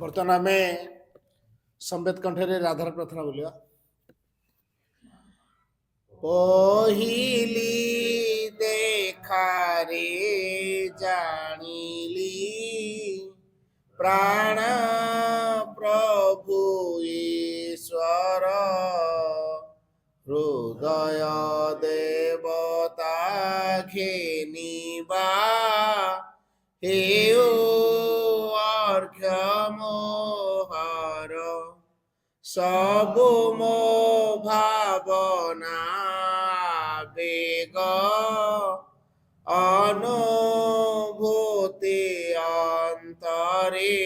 ବର୍ତ୍ତମାନ ଆମେ ସମ୍ବେଦ କଣ୍ଠରେ ରାଧାର ପ୍ରାର୍ଥନା ବୋଲିବା। ପହିଲି ଦେଖାରେ ଜାଣିଲି ପ୍ରାଣ ପ୍ରଭୁ ଈଶ୍ୱର, ହୃଦୟ ଦେବତା ଘେନିବା ହେଉ ଅର୍ଘ୍ୟ ମୋହର, ସବୁ ମୋ ଭାବନା ବେଗ ଅନୁଭୂତି ଅନ୍ତରେ,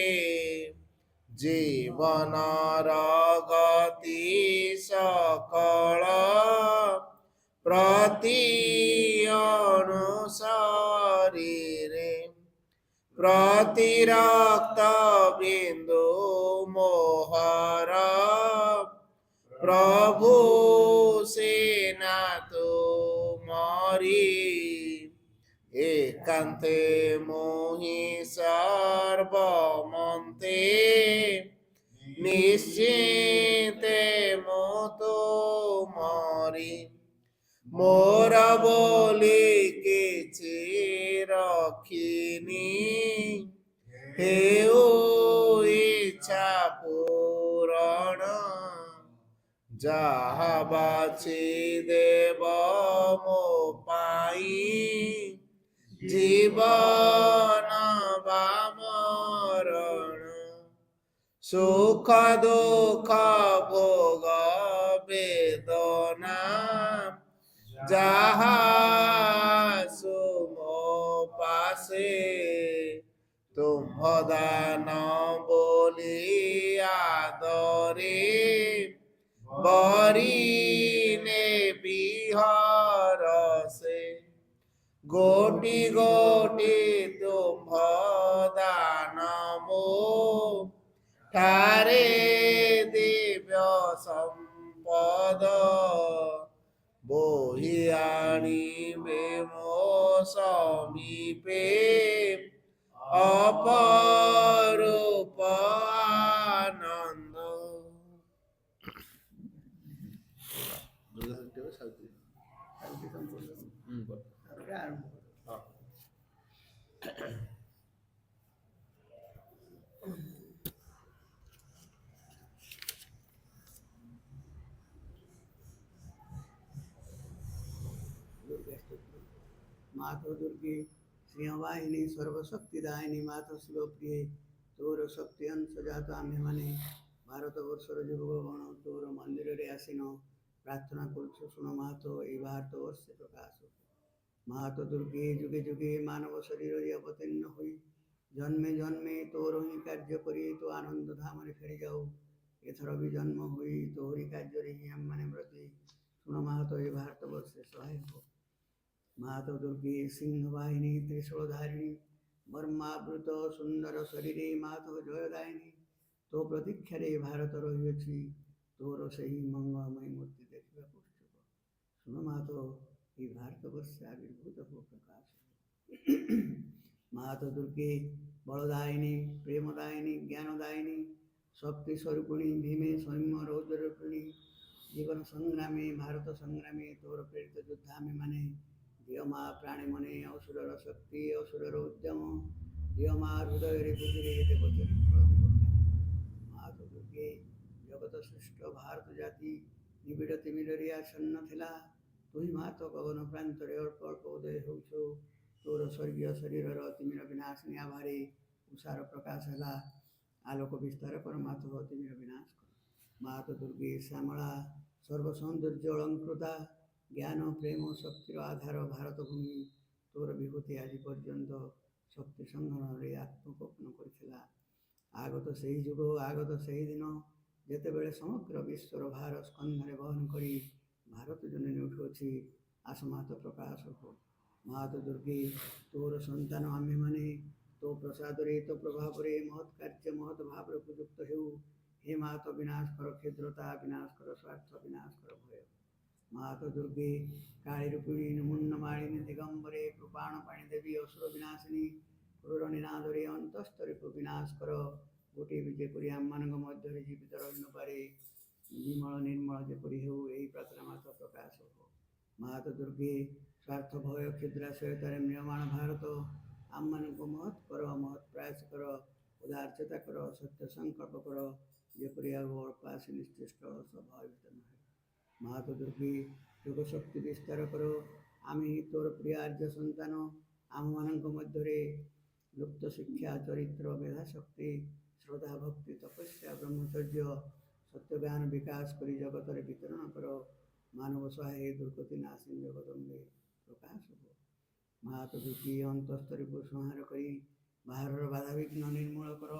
ଜୀବନର ଗତି ସକଳ ପ୍ରତି ଅନୁସାରୀରେ, ପ୍ରତି ରକ୍ତ ବିନ୍ଦୁ ମୋହର, ପ୍ରଭୁ ସେନା ତୁମରି, ଏକାନ୍ତେ ମୋହି ସର୍ବମନ୍ତେ ନିଶ୍ଚିନ୍ତେ ମୁଁ ତୁମରି ମୋର ବୋଲି କିଛି ରଖିନି ହେଉ ଇଚ୍ଛା ପୂରଣ ଯାହା ବାଛି ଦେବ ମୋ ପାଇଁ ଜୀବନ ବା ମରଣ ସୁଖ ଦୁଃଖ ଭୋଗ ବେଦନା ଯାହା ସୁମୋ ପାଶେ ତୁମ୍ଭ ଦାନ ବୋଲି ଆଦରେ ବରି ନେବି ହରସେ ଗୋଟି ଗୋଟି ତୁମ୍ଭ ଦାନ ମୋ ଠାରେ ଦିବ୍ୟ ସମ୍ପଦ ବୋହି ଆଣିବେ ମୋ ସମୀପେ ଅପରୂପ ଆନନ୍ଦ। मातो दुर्गे सिंहवाहिनी सर्वशक्तिदायिनी मातो शिवप्रिये तोर शक्ति अंश जात आम्भे माने भारतवर्षर যুবগণ তোর মন্দিরে আসিন প্রার্থনা করছো শুনো মাহাতো এই ভারতবর্ষে প্রকাশ হোক। মাহাতো দুর্গে যুগে যুগে মানব শরীরে অবতীর্ণ হই জন্মে জন্মে তোর হি কার্য করি তো আনন্দ ধামরে ফেরি যাও এথর বি জন্ম হই তোরি কার্যরে হি মানে ব্রতী শুনো মাহাতো এই ভারতবর্ষে সহায় হোক। মাহাতো দুর্গে সিংহবাহিনী ত্রিশূলধারিণী বর্মাবৃত সুন্দর শরীরে মাহাতো জয়দায়িনী তো প্রতীক্ষারে ভারত রহিଅছি তোর সেই মঙ্গলময় মূর্তি দেখিবা পুষ্টিক শুনো মাহাতো এই ভারতবর্ষে আবির্ভূত হোক প্রকাশ। মাহাতো দুর্গে বলদায়িনী প্রেমদায়িনী জ্ঞানদায়িনী শক্তি স্বরূপিণী ভীমে সৈন্য রৌদ্ররূপিণী জীবন সংগ্রামে ভারত সংগ্রামে তোর প্রেরিত যোদ্ধা আমি মানে দিও মা প্রাণী মনে অসুরর শক্তি অসুরর উদ্যম দিও মা হৃদয়ের বুঝিরে দেব চরিত্র মাহাতো দুর্গে জগত সৃষ্ট ଭାରତ ଜାତି ନିବିଡ଼ ତିମିରରେ ଆଚ୍ଛନ୍ନ ଥିଲା ତୁହି ମାହାତ ଗଗନ ପ୍ରାନ୍ତରେ ଅଳ୍ପ ଅଳ୍ପ ଉଦୟ ହେଉଛୁ ତୋର ସ୍ୱର୍ଗୀୟ ଶରୀରର ତିମିର ବିନାଶିନୀ ଆଭାରେ ଉଷାର ପ୍ରକାଶ ହେଲା ଆଲୋକ ବିସ୍ତାର କର ମାଥ ତିମିର ବିନାଶ କର। ମାହାତ ଦୁର୍ଗେ ଶ୍ୟାମଳା ସର୍ବସୌନ୍ଦର୍ଯ୍ୟ ଅଳଙ୍କୃତା ଜ୍ଞାନ ପ୍ରେମ ଶକ୍ତିର ଆଧାର ଭାରତ ଭୂମି ତୋର ବିଭୂତି ଆଜି ପର୍ଯ୍ୟନ୍ତ ଶକ୍ତି ସଂଗ୍ରହରେ ଆତ୍ମଗୋପନ କରିଥିଲା। ଆଗତ ସେହି ଯୁଗ ଆଗତ ସେହି ଦିନ ଯେତେବେଳେ ସମଗ୍ର ବିଶ୍ୱର ଭାର ସ୍କନ୍ଧରେ ବହନ କରି ଭାରତ ଜନନୀ ଉଠୁଅଛି ଆସ ମାହାତ ପ୍ରକାଶ ହୋ। ମାହାତ ଦୁର୍ଗେ ତୋର ସନ୍ତାନ ଆମ୍ଭେମାନେ ତୋ ପ୍ରସାଦରେ ତୋ ପ୍ରଭାବରେ ମହତ୍ କାର୍ଯ୍ୟ ମହତ୍ ଭାବରେ ଉପଯୁକ୍ତ ହେଉ ହେ ମାହାତ ବିନାଶ କର କ୍ଷୁଦ୍ରତା ବିନାଶ କର ସ୍ୱାର୍ଥ ବିନାଶ କର ଭୟ। ମାହାତ ଦୁର୍ଗେ କାଳୀ ରୂପିଣୀ ମୁଣ୍ଡ ମାଳିନୀ ଦିଗମ୍ବରେ କୃପାଣ ପାଣି ଦେବୀ ଅସୁର ବିନାଶିନୀ କ୍ରୂର ନିନାଦରେ ଅନ୍ତସ୍ତରୀକୁ ବିନାଶ କର ଗୋଟିଏ ବି ଯେପରି ଆମମାନଙ୍କ ମଧ୍ୟରେ ଜୀବିତ ରହି ନପାରେ ବିମଳ ନିର୍ମଳ ଯେପରି ହେଉ ଏହି ପ୍ରାର୍ଥନା ମାତ ପ୍ରକାଶ ହୋ। ମାହାତ ଦୁର୍ଗେ ସ୍ୱାର୍ଥ ଭୟ କ୍ଷୁଦ୍ରାଶୟତାରେ ମ୍ରିୟମାଣ ଭାରତ ଆମମାନଙ୍କୁ ମହତ୍ କର ମହତ୍ ପ୍ରୟାସ କର ଉଦାରଚେତା କର ସତ୍ୟ ସଂକଳ୍ପ କର ଯେପରି ଆଉ ଅଳ୍ପ ଆସି ନିଶ୍ଚିଷ୍ଟ ଭୟଭୀତ ନୁହେଁ। ମାହାତ ଦୁର୍ଗେ ଯୋଗ ଶକ୍ତି ବିସ୍ତାର କର ଆମେ ହିଁ ତୋର ପ୍ରିୟ ଆର୍ଯ୍ୟ ସନ୍ତାନ ଆମମାନଙ୍କ ମଧ୍ୟରେ ଲୁପ୍ତ ଶିକ୍ଷା ଚରିତ୍ର ମେଧା ଶକ୍ତି ଶ୍ରଦ୍ଧା ଭକ୍ତି ତପସ୍ୟା ବ୍ରହ୍ମଚର୍ଯ୍ୟ ସତ୍ୟଜ୍ଞାନ ବିକାଶ କରି ଜଗତରେ ବିତରଣ କର ମାନବ ସହାୟ ଦୁର୍ଗତି ନାଶିନୀ ଜଗଦମ୍ବେ ପ୍ରକାଶ ହୋ। ମାହାତ ଦୁର୍ଗେ ଅନ୍ତସ୍ତରୀକୁ ସଂହାର କରି ବାହାରର ବାଧାବିଘ୍ନ ନିର୍ମୂଳ କର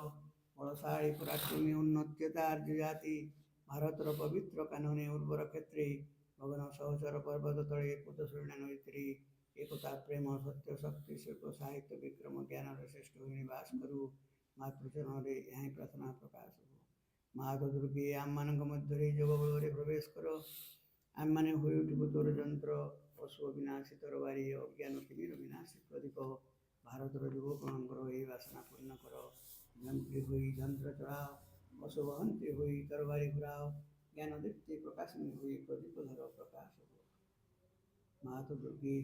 ବଳଶାଳୀ ପରାକ୍ରମୀ ଉନ୍ନତ୍ୟତା ଆର୍ଯ୍ୟ ଜାତି ଭାରତର ପବିତ୍ର କାନନେ ଉର୍ବର କ୍ଷେତ୍ରେ ଗଗନ ସହଚର ପର୍ବତ ତଳେ ପୁତଶୂନ୍ୟ ନଈତିରେ ଏକତା ପ୍ରେମ ସତ୍ୟ ଶକ୍ତି ଶିଳ୍ପ ସାହିତ୍ୟ ବିକ୍ରମ ଜ୍ଞାନର ଶ୍ରେଷ୍ଠ ହୋଇ ନିବାସ କରୁ ମାତୃଚରଣରେ ଏହା ହିଁ ପ୍ରାର୍ଥନା ପ୍ରକାଶ ହୋ। ମାହାତ ଦୁର୍ଗେ ଆମମାନଙ୍କ ମଧ୍ୟରେ ଯୋଗ ବଳରେ ପ୍ରବେଶ କର ଆମମାନେ ହୋଇ ଉଠିବୁ ତୋର ଯନ୍ତ୍ର ଅଶୁଭ ବିନାଶୀ ତରବାରୀ ଅଜ୍ଞାନ ତିମିର ବିନାଶୀ ପ୍ରଦୀପ ଭାରତର ଯୁବକମାନଙ୍କର ଏହି ବାସନା ପୂର୍ଣ୍ଣ କର ଯନ୍ତ୍ରୀ ହୋଇ ଯନ୍ତ୍ର ଚଳାଅ অশুভহন্তি হুই তরবারি ঘুরাও জ্ঞান দীপ্তি প্রকাশনী হুই প্রদীপ ধর প্রকাশ হব। মাহাত দুর্গী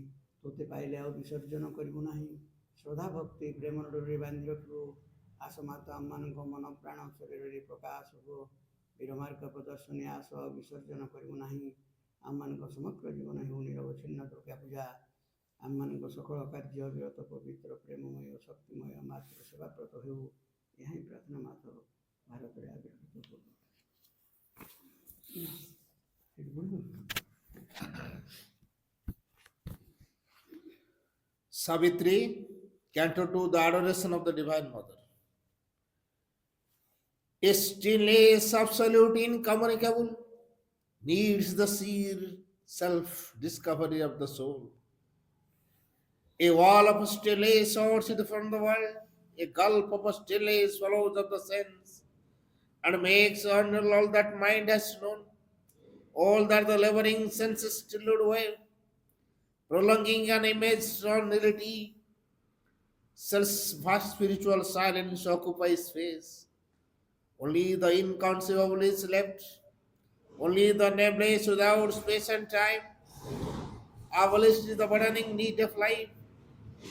তোতে পাইলে ଆଉ ବିସର୍ଜନ କରିବୁ ନାହିଁ। ଶ୍ରଦ୍ଧା ଭକ୍ତି ପ୍ରେମର ଡୋରି ବାନ୍ଧି ରଖିବୁ। ଆସ ମାତ ଆମମାନଙ୍କ ମନ ପ୍ରାଣ ଶରୀରରେ ପ୍ରକାଶ ହବ। ବୀରମାର୍ଗ ପ୍ରଦର୍ଶନୀ ଆସ ଆଉ ବିସର୍ଜନ କରିବୁ ନାହିଁ। ଆମମାନଙ୍କ ସମଗ୍ର ଜୀବନ ହେଉ ନିରବଚ୍ଛିନ୍ନ ଦୁର୍ଗା ପୂଜା। ଆମମାନଙ୍କ ସକଳ କାର୍ଯ୍ୟ ବିରତ ପବିତ୍ର ପ୍ରେମମୟ ଶକ୍ତିମୟ ମାତୃ ସେବାବ୍ରତ ହେଉ। ଏହା ହିଁ ପ୍ରାର୍ଥନା ମାତ ଭାରତରେ ଆବିର୍ଭୂତ ହଉ। ସେଠି ବୋଲୁ। Savitri, Canto 2, the Adoration of the Divine Mother. A stillness absolute incommunicable needs the sheer self-discovery of the soul. A wall of stillness sorts it from the world, a gulp of stillness swallows up the sense, and makes eternal all that mind has known, all that the laboring senses still would wear, prolonging an image on reality. Self's vast spiritual silence occupies space. Only the inconceivable is left, only the nameless without space and time. Abolished is the burdening need of life.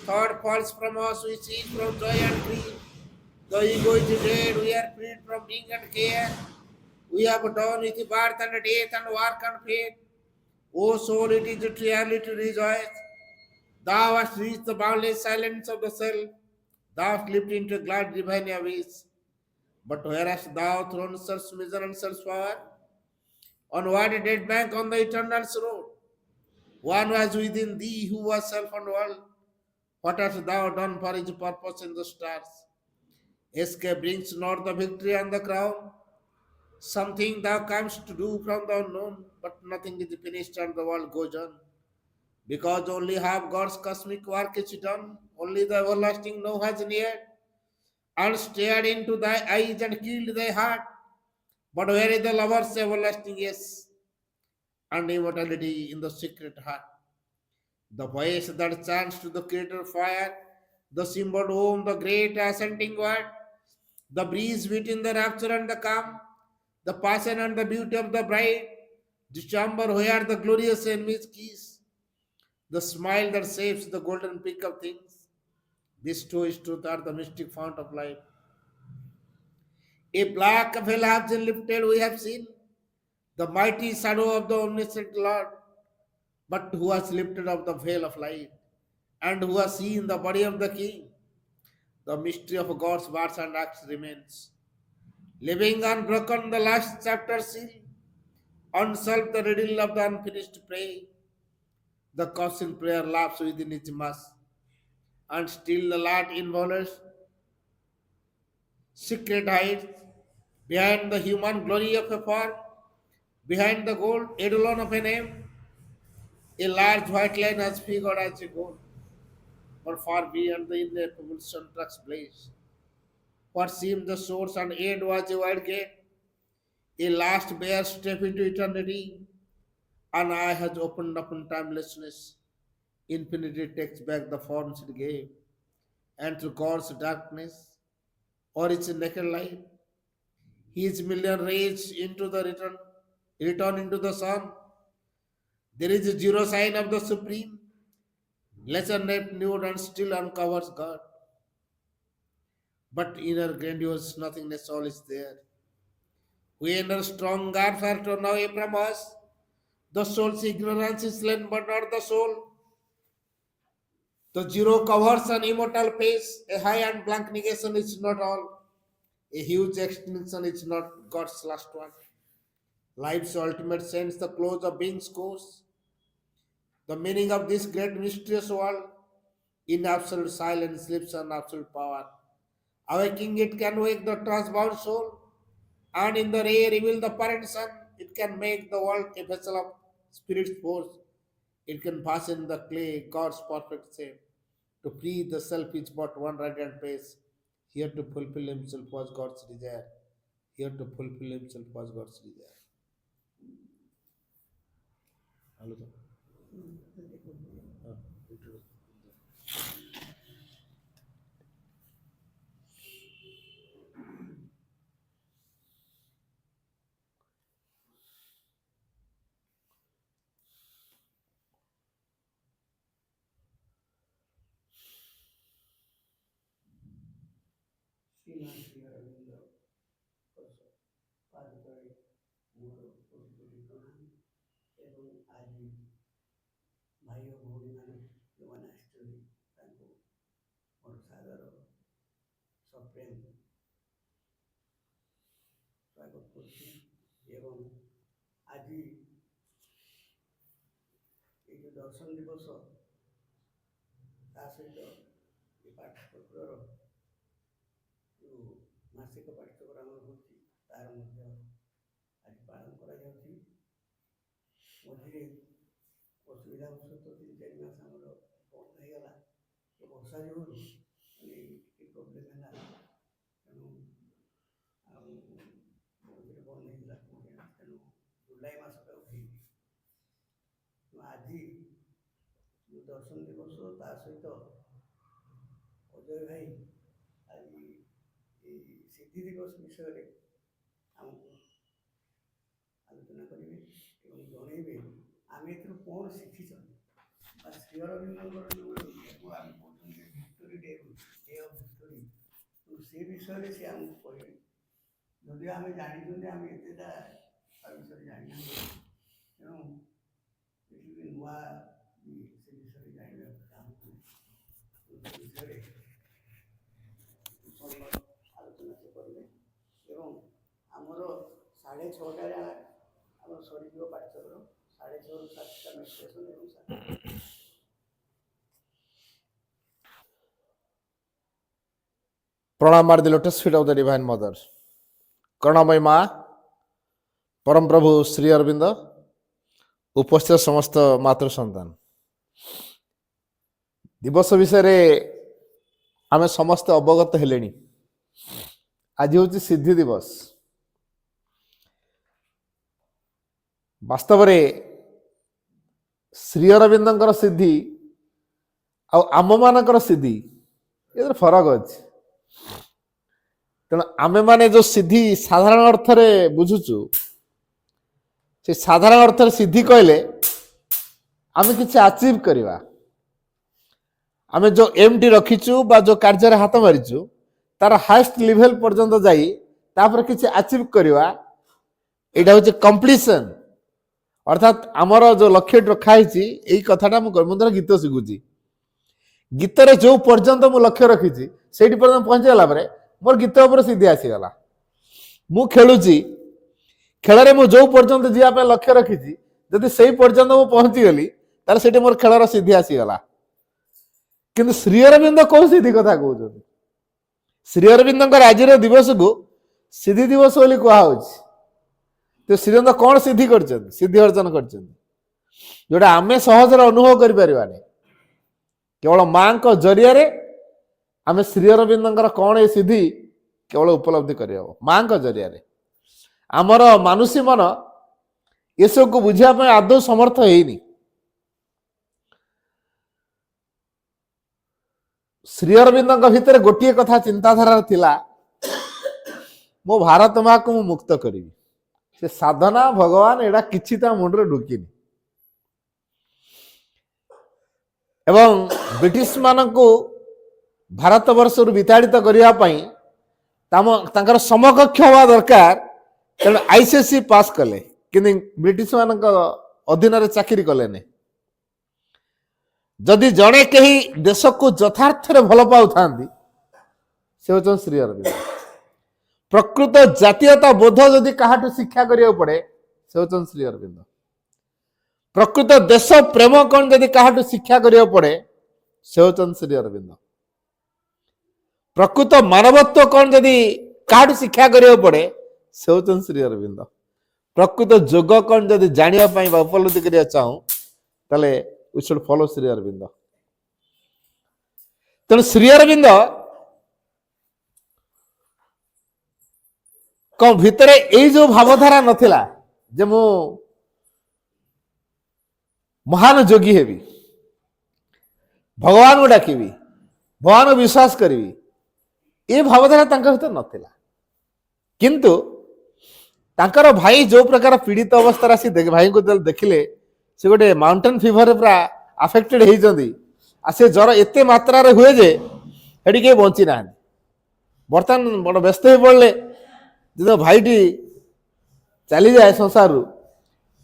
Thought falls from us, we cease from joy and grief. The ego is dead, we are freed from being and care. We have done with birth and death and work and fate. O soul, it is a reality to rejoice. Thou hast reached the boundless silence of the self. Thou hast leaped into glad divine abyss. But where hast thou thrown such misery and such power? On what dead bank on the eternal's road? One was within thee who was self and world. What hast thou done for his purpose in the stars? Escape brings not the victory and the crown. Something thou comest to do from the unknown, but nothing is finished and the world goes on. Because only half God's cosmic work is done, only the everlasting no has neared, and stared into thy eyes and killed thy heart. But where is the lover's everlasting yes, and immortality in the secret heart? The voice that chants to the creator fire, the symbol home, the great ascending word, the breeze between the rapture and the calm, the passion and the beauty of the bride, the chamber where the glorious enemies kiss, the smile that saves the golden peak of things. These two is truth are the mystic fount of life. A black veil has been lifted, we have seen the mighty shadow of the omniscient Lord, but who has lifted up the veil of light, and who has seen the body of the King. The mystery of God's words and acts remains. Living unbroken, the last chapter seal, unsolved the riddle of the unfinished prayer. The caution prayer laughs within its mass, and still the Lord involves secret hides behind the human glory of a form, behind the gold eidolon of a name. A large white line has figured as a goal, but far beyond the ineffable sun-truck's blaze. What seemed the source and end was a wide gate, a last bare step into eternity. An eye has opened up in timelessness. Infinity takes back the forms it gave, and through God's darkness, or its naked light, His million rays into the return into the sun. There is a zero sign of the Supreme. Lesser net nude and still uncovers God. But inner grandiose nothingness all is there. We enter strong warfare to know from us. The soul's ignorance is slain, but not the soul. The zero covers an immortal face. A high and blank negation is not all. A huge extinction is not God's last one. Life's ultimate sense, the close of being's course. The meaning of this great mysterious world. In absolute silence lives an absolute power. Awaking it can wake the transbound soul, and in the ray reveal the parent sun. It can make the world a vessel of spirit's force. It can fashion the clay, God's perfect shape. To free the self is but one radiant face. Here to fulfill himself was God's desire. Here to fulfill himself was God's desire. Hello, sir. Introduce. श्रीमान श्री अरविंद पादतले मोर कोटि प्रणाम एवं आज भाई और भौणी मैंने जो मैंने मोर सादर सप्रेम स्वागत करছি এবং आज ये जो दर्शन दिवस ता सहित ये पाठ्यक्रम जो मासिक पाठ्यक्रम होती तार मध्य आज पालन करा जाउछि मझे असुविधा वश तो 3-4 मास आमर बंद हो गला ये वर्षा जो माने प्रोब्लेम है तेणु मझे बंद हो गला तेणु जुलाई मास आज जो दर्शन दिवस ता सहित अजय भाई आज सिद्धि दिवस विषय आमको आलोचना करेंगे और जनइबे आम ए कौन शिखी Shri Aurobindo victory day day of victory से विषय से आमको कहे जदि आम जानी आम एतेटा विषय जाना तेणु नुआ से विषय जानवा चाहूँ विषय आलोचना से करेंगे एवं आमर 6:30 आम सरी पाठ्यक्रम 6:30 ରୁ 7ଟା मेडिटेशन एवं Pranam at the lotus feet of the Divine Mother. Karunamai Ma, परम प्रभु श्री अरविंद, उपस्थित समस्त मातृ सन्तान दिवस विषय आम समस्त अवगत हेले। आज हूँ सिद्धि दिवस। वास्तव में श्री अरविंद सिद्धि आम मान सिद्धि ये फरक अच्छे तेणु आमे माने जो सिद्धि साधारण अर्थ रे बुझुचु से साधारण अर्थ सिद्धि कहले आमे किसी अचीव करवा आमे जो एम टी रखीचु बा जो कार्य हाथ मारीचु तार हाईएस्ट लेवल पर्यंत जाई तापर किसी अचीव करवा एटा होचे कंप्लीशन अर्थात आमर जो लक्ष्य रखा है कथाटा मुझे गीत शिखुची गीत रे जो पर्यंत मु लक्ष्य रखी से पर्यंत पहुंचीगला मोर गीत उपर सिद्धि आसीगला मु खेलुची खेल मु जो पर्यंत जीवाई लक्ष्य रखी जदि से पर्यंत मु पहुंचीगली तार से मोर खेलर सिद्धि आसीगला किंतु श्री अरविंद कौ सिद्धि कथा कहते श्री अरविंद आज दिवस को सिद्धि दिवस बोली कहुच्छी तो श्री अरविंद कौन सिद्धि कर सिद्धि अर्जन कर जोटा आम सहजरे अनुभव करें केवल माँ को जरिया आम श्री अरविंद कौन ये सिद्धि केवल उपलब्धि कर माँ को जरिया आमर मानुषी मन ये सब को बुझापी आदौ समर्थ है श्री अरविंद भितर गोटे कथा चिंताधारा थिला मो भारत माँ को मुक्त करी से साधना भगवान एडा किछि ता मुंडरे ढुकिनी एवं ब्रिटिश मानकु भारत वर्ष विताड़ित करने समकक्ष हवा दरकार तेणु आईसीएसई पास कले कि ब्रिटिश मान अधीन चाकरी कले जदि जड़े कहीं देश को यथार्थ भल पाऊ था से होचन श्री अरविंद प्रकृत जातीयता बोध जदि कहाटू शिक्षा करिया पड़े से होचन श्री अरविंद प्रकृत देश प्रेम कौन जदि कहाटू शिक्षा करिया पड़े से होचन श्री अरविंद प्रकृत मानवत्व कौन जदि काटू शिक्षा करिया पड़े से होचन श्री अरविंद प्रकृत जोग कौन जदि जानिया पई बा उपलब्धि करिया चाहूं तले we should follow Shri Aurobindo तेणु श्री अरविंद कौन भितर यही जो भावधारा नथिला जे मु महान जोगी हेबी भगवान को डाकिबी भगवान को विश्वास करी ये भावधारा भीतर नथिला किंतु तांकर भाई जो प्रकार पीड़ित अवस्था आसी भाई को देखिले से गोटे माउंटेन फीवर पूरा अफेक्टेड होती से ज्वर एत मात्रा हुए जे हेटी के बंची ना ବର୍ତ୍ତମାନ ବଡ଼ ବ୍ୟସ୍ତ ହେଇ ପଡ଼ିଲେ ଯେତେବେଳେ ଭାଇଟି ଚାଲିଯାଏ ସଂସାରରୁ,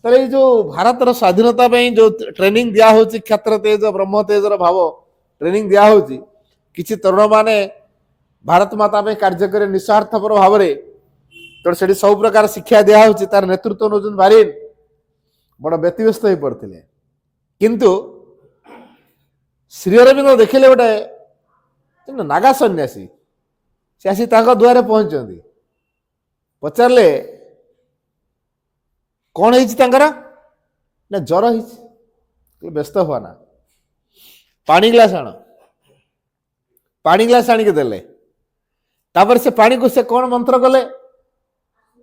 ତାହେଲେ ଏଇ ଯେଉଁ ଭାରତର ସ୍ୱାଧୀନତା ପାଇଁ ଯେଉଁ ଟ୍ରେନିଂ ଦିଆହେଉଛି, କ୍ଷେତ୍ର ତେଜ ବ୍ରହ୍ମ ତେଜର ଭାବ ଟ୍ରେନିଂ ଦିଆହେଉଛି, କିଛି ତରୁଣମାନେ ଭାରତ ମାତା ପାଇଁ କାର୍ଯ୍ୟ କରି ନିଃସ୍ୱାର୍ଥପର ଭାବରେ, ତେଣୁ ସେଠି ସବୁ ପ୍ରକାର ଶିକ୍ଷା ଦିଆହେଉଛି, ତାର ନେତୃତ୍ୱ ନେଉଛନ୍ତି ବାରିନ, ବଡ଼ ବ୍ୟତିବ୍ୟସ୍ତ ହେଇ ପଡ଼ିଥିଲେ। କିନ୍ତୁ ଶ୍ରୀ ଅରବିନ୍ଦ ଦେଖିଲେ ଗୋଟେ ନାଗା ସନ୍ନ୍ୟାସୀ, ସେ ଆସି ତାଙ୍କ ଦୁଆରେ ପହଞ୍ଚିଛନ୍ତି, ପଚାରିଲେ କ'ଣ ହେଇଛି ତାଙ୍କର? ନା ଜ୍ୱର ହେଇଛି। ବ୍ୟସ୍ତ ହୁଅ ନା, ପାଣି ଗ୍ଲାସ ଆଣ। ପାଣି ଗ୍ଲାସ ଆଣିକି ଦେଲେ। ତାପରେ ସେ ପାଣିକୁ ସେ କ'ଣ ମନ୍ତ୍ର କଲେ,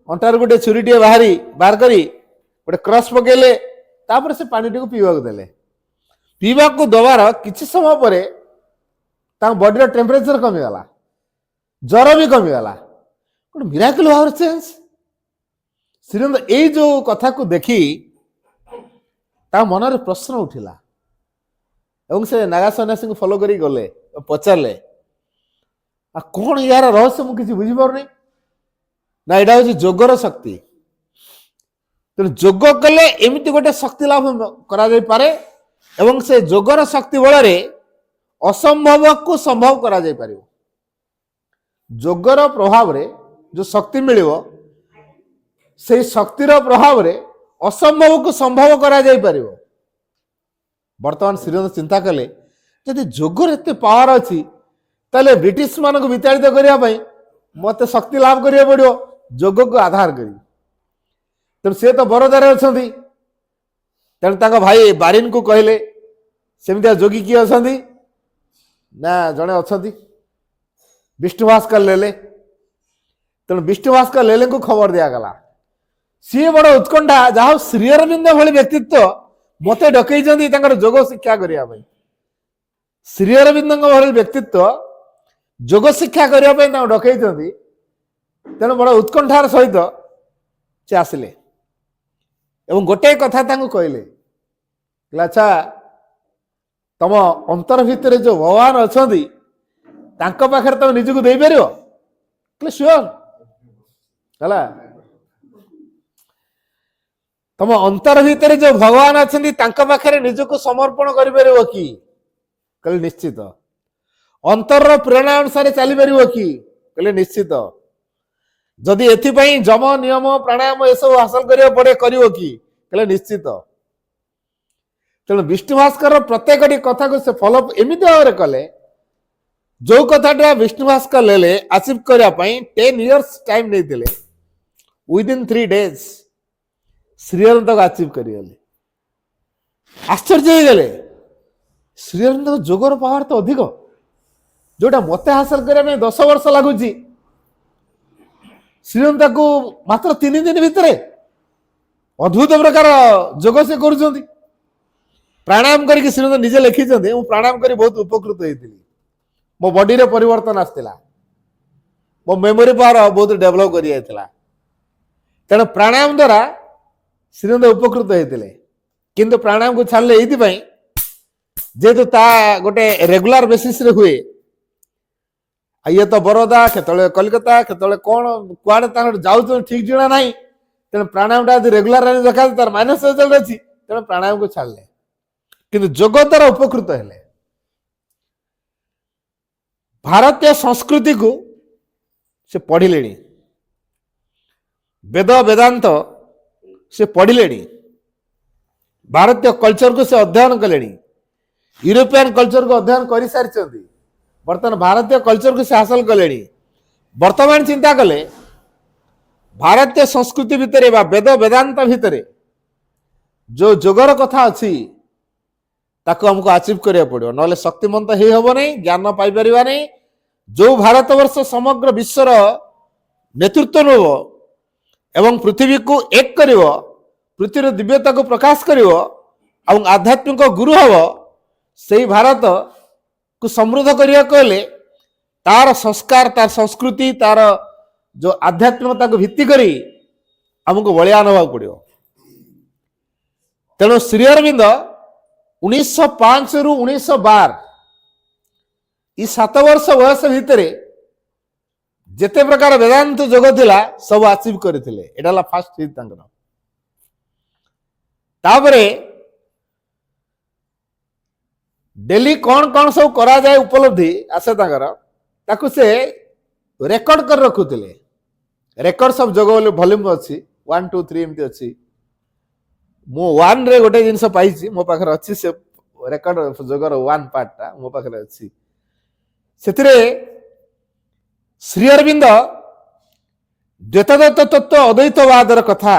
ଅଣ୍ଟାରୁ ଗୋଟେ ଛୁରୀଟିଏ ବାହାର କରି ଗୋଟେ କ୍ରସ୍ ପକେଇଲେ, ତାପରେ ସେ ପାଣିଟିକୁ ପିଇବାକୁ ଦେଲେ। ପିଇବାକୁ ଦେବାର କିଛି ସମୟ ପରେ ତାଙ୍କ ବଡିର ଟେମ୍ପରେଚର କମିଗଲା, ଜ୍ୱର ବି କମିଗଲା। ଗୋଟେ ମିରାକଲ ଭାବରେ ଚେଞ୍ଜ। ଶ୍ରୀଅରବିନ୍ଦ ଏଇ ଯୋଉ କଥାକୁ ଦେଖି ତା ମନରେ ପ୍ରଶ୍ନ ଉଠିଲା ଏବଂ ସେ ନାଗା ସନ୍ନ୍ୟାସୀଙ୍କୁ ଫଲୋ କରି ଗଲେ, ପଚାରିଲେ କ'ଣ ୟାର ରହସ୍ୟ ମୁଁ କିଛି ବୁଝିପାରୁନି। ନା ଏଇଟା ହଉଛି ଯୋଗର ଶକ୍ତି। ତେଣୁ ଯୋଗ କଲେ ଏମିତି ଗୋଟେ ଶକ୍ତି ଲାଭ କରାଯାଇପାରେ ଏବଂ ସେ ଯୋଗର ଶକ୍ତି ବଳରେ ଅସମ୍ଭବକୁ ସମ୍ଭବ କରାଯାଇପାରିବ। ଯୋଗର ପ୍ରଭାବରେ ଯୋଉ ଶକ୍ତି ମିଳିବ, ସେଇ ଶକ୍ତିର ପ୍ରଭାବରେ ଅସମ୍ଭବକୁ ସମ୍ଭବ କରାଯାଇପାରିବ। ବର୍ତ୍ତମାନ ଶ୍ରୀଅରବିନ୍ଦ ଚିନ୍ତା କଲେ, ଯଦି ଯୋଗର ଏତେ ପାୱାର ଅଛି, ତାହେଲେ ବ୍ରିଟିଶ ମାନଙ୍କୁ ବିତାଡ଼ିତ କରିବା ପାଇଁ ମତେ ଶକ୍ତି ଲାଭ କରିବାକୁ ପଡ଼ିବ ଯୋଗକୁ ଆଧାର କରି। ତେଣୁ ସେ ତ ବରୋଦାରେ ଅଛନ୍ତି, ତେଣୁ ତାଙ୍କ ଭାଇ ବାରିନକୁ କହିଲେ ସେମିତିଆ ଯୋଗୀ କିଏ ଅଛନ୍ତି? ନା ଜଣେ ଅଛନ୍ତି, ବିଷ୍ଣୁ ଭାସ୍କର ଲେଲେ। ତେଣୁ ବିଷ୍ଣୁ ଭାସ୍କର ଲେଲେଙ୍କୁ ଖବର ଦିଆଗଲା। ସିଏ ବଡ଼ ଉତ୍କଣ୍ଠା, ଯାହା ହଉ ଶ୍ରୀ ଅରବିନ୍ଦ ଭଳି ବ୍ୟକ୍ତିତ୍ୱ ମତେ ଡକେଇଛନ୍ତି ତାଙ୍କର ଯୋଗ ଶିକ୍ଷା କରିବା ପାଇଁ। ଶ୍ରୀ ଅରବିନ୍ଦଙ୍କ ଭଳି ବ୍ୟକ୍ତିତ୍ୱ ଯୋଗ ଶିକ୍ଷା କରିବା ପାଇଁ ତାଙ୍କୁ ଡକେଇଛନ୍ତି। ତେଣୁ ବଡ଼ ଉତ୍କଣ୍ଠାର ସହିତ ସେ ଆସିଲେ ଏବଂ ଗୋଟାଏ କଥା ତାଙ୍କୁ କହିଲେ, ଆଚ୍ଛା ତମ ଅନ୍ତର ଭିତରେ ଯୋଉ ଭଗବାନ ଅଛନ୍ତି, ତାଙ୍କ ପାଖରେ ତମେ ନିଜକୁ ଦେଇପାରିବ? କହିଲେ ସିଓର। ହେଲା, ତମ ଅନ୍ତର ଭିତରେ ଯୋଉ ଭଗବାନ ଅଛନ୍ତି, ତାଙ୍କ ପାଖରେ ନିଜକୁ ସମର୍ପଣ କରିପାରିବ କି? କହିଲେ ନିଶ୍ଚିତ। ଅନ୍ତରର ପ୍ରେରଣା ଅନୁସାରେ ଚାଲିପାରିବ କି? କହିଲେ ନିଶ୍ଚିତ। ଯଦି ଏଥିପାଇଁ ଯମ ନିୟମ ପ୍ରାଣାୟାମ ଏସବୁ ହାସଲ କରିବାକୁ ପଡେ, କରିବ କି? କହିଲେ ନିଶ୍ଚିତ। ତେଣୁ ବିଷ୍ଣୁ ଭାସ୍କର ପ୍ରତ୍ୟେକଟି କଥାକୁ ସେ ଫଲୋ ଏମିତି ଭାବରେ କଲେ, ଯୋଉ କଥାଟା ବିଷ୍ଣୁ ଭାସ୍କର ଲେଲେ ଆଚିଭ କରିବା ପାଇଁ 10 years ଟାଇମ ନେଇଥିଲେ, ୱିଦିନ 3 days ଶ୍ରୀଅରବିନ୍ଦ ତାକୁ ଆଚିଭ କରିଗଲେ। ଆଶ୍ଚର୍ଯ୍ୟ ହେଇଗଲେ, ଶ୍ରୀଅରବିନ୍ଦଙ୍କ ଯୋଗର ପାୱାର ତ ଅଧିକ। ଯୋଉଟା ମତେ ହାସଲ କରିବା ପାଇଁ 10 ବର୍ଷ ଲାଗୁଛି, ଶ୍ରୀଅରବିନ୍ଦ ତାକୁ ମାତ୍ର 3 ଦିନ ଭିତରେ ଅଦ୍ଭୁତ ପ୍ରକାର ଯୋଗ ସେ କରୁଛନ୍ତି। ପ୍ରାଣାୟାମ କରିକି ଶ୍ରୀଅରବିନ୍ଦ ନିଜେ ଲେଖିଛନ୍ତି, ମୁଁ ପ୍ରାଣାୟାମ କରି ବହୁତ ଉପକୃତ ହେଇଥିଲି। ମୋ ବଡିରେ ପରିବର୍ତ୍ତନ ଆସିଥିଲା, ମୋ ମେମୋରି ପାୱାର ବହୁତ ଡେଭଲପ କରି ଯାଇଥିଲା। ତେଣୁ ପ୍ରାଣାୟାମ ଦ୍ୱାରା ଶ୍ରୀଅରବିନ୍ଦ ଉପକୃତ ହେଇଥିଲେ। କିନ୍ତୁ ପ୍ରାଣାୟାମକୁ ଛାଡ଼ିଲେ ଏଇଥିପାଇଁ, ଯେହେତୁ ତା ଗୋଟେ ରେଗୁଲାର ବେସିସରେ ହୁଏ। ଇଏ ତ ବରୋଦା, କେତେବେଳେ କଲିକତା, କେତେବେଳେ କ'ଣ କୁଆଡେ ତାଙ୍କର ଯାଉଛନ୍ତି ଠିକ ଜଣା ନାହିଁ। ତେଣୁ ପ୍ରାଣାୟାମଟା ଯଦି ରେଗୁଲାର ଦେଖାଯାଉଛି, ତାର ମାଇନସ ରେଜଲ୍ଟ ଅଛି। ତେଣୁ ପ୍ରାଣାୟାମକୁ ଛାଡ଼ିଲେ, କିନ୍ତୁ ଯୋଗ ଦ୍ୱାରା ଉପକୃତ ହେଲେ। ଭାରତୀୟ ସଂସ୍କୃତିକୁ ସେ ପଢିଲେଣି, ବେଦ ବେଦାନ୍ତ ସେ ପଢିଲେଣି, ଭାରତୀୟ କଲଚରକୁ ସେ ଅଧ୍ୟୟନ କଲେଣି, ୟୁରୋପିଆନ କଲଚରକୁ ଅଧ୍ୟୟନ କରିସାରିଛନ୍ତି। ବର୍ତ୍ତମାନ ଭାରତୀୟ କଲଚରକୁ ସେ ହାସଲ କଲେଣି। ବର୍ତ୍ତମାନ ଚିନ୍ତା କଲେ, ଭାରତୀୟ ସଂସ୍କୃତି ଭିତରେ ବା ବେଦ ବେଦାନ୍ତ ଭିତରେ ଯୋଉ ଯୋଗର କଥା ଅଛି, ତାକୁ ଆମକୁ ଆଚିଭ କରିବାକୁ ପଡିବ, ନହେଲେ ଶକ୍ତିମନ୍ତ ହେଇ ହବ ନାହିଁ, ଜ୍ଞାନ ପାଇପାରିବା ନାହିଁ। ଯୋଉ ଭାରତବର୍ଷ ସମଗ୍ର ବିଶ୍ୱର ନେତୃତ୍ୱ ନେବ ଏବଂ ପୃଥିବୀକୁ ଏକ କରିବ, ପୃଥିବୀର ଦିବ୍ୟତାକୁ ପ୍ରକାଶ କରିବ ଏବଂ ଆଧ୍ୟାତ୍ମିକ ଗୁରୁ ହବ, ସେଇ ଭାରତକୁ ସମୃଦ୍ଧ କରିବାକୁ ହେଲେ ତାର ସଂସ୍କାର, ତାର ସଂସ୍କୃତି, ତାର ଯୋଉ ଆଧ୍ୟାତ୍ମିକତାକୁ ଭିତ୍ତି କରି ଆମକୁ ବଳିୟାନ ହେବାକୁ ପଡିବ। ତେଣୁ ଶ୍ରୀ ଅରବିନ୍ଦ 1905 ରୁ 1912 ଏଇ 7 ବର୍ଷ ବୟସ ଭିତରେ ଯେତେ ପ୍ରକାର ବେଦାନ୍ତ ଯୋଗ ଥିଲା ସବୁ ଆଚିଭ୍ କରିଥିଲେ। ଏଇଟା ହେଲା ଫାଷ୍ଟ ଥିଙ୍ଗ ତାଙ୍କର। ତାପରେ ଡେଲି କଣ କଣ ସବୁ କରାଯାଏ ଉପଲବ୍ଧି ଆସେ ତାଙ୍କର, ତାକୁ ସେ ରେକର୍ଡ କରି ରଖୁଥିଲେ। ରେକର୍ଡ ସବୁ ଯୋଗ ବୋଲି ଭଲ୍ୟୁମ ଅଛି, 1 2 3 ଏମିତି ଅଛି। ମୁଁ 1 ରେ ଗୋଟେ ଜିନିଷ ପାଇଛି, ମୋ ପାଖରେ ଅଛି ସେ ରେକର୍ଡ ଯୋଗର 1 ପାର୍ଟଟା ମୋ ପାଖରେ ଅଛି। ସେଥିରେ ଶ୍ରୀ ଅରବିନ୍ଦ ଦ୍ୱୈତ ତତ୍ତ୍ୱ ଅଦ୍ୱୈତବାଦର କଥା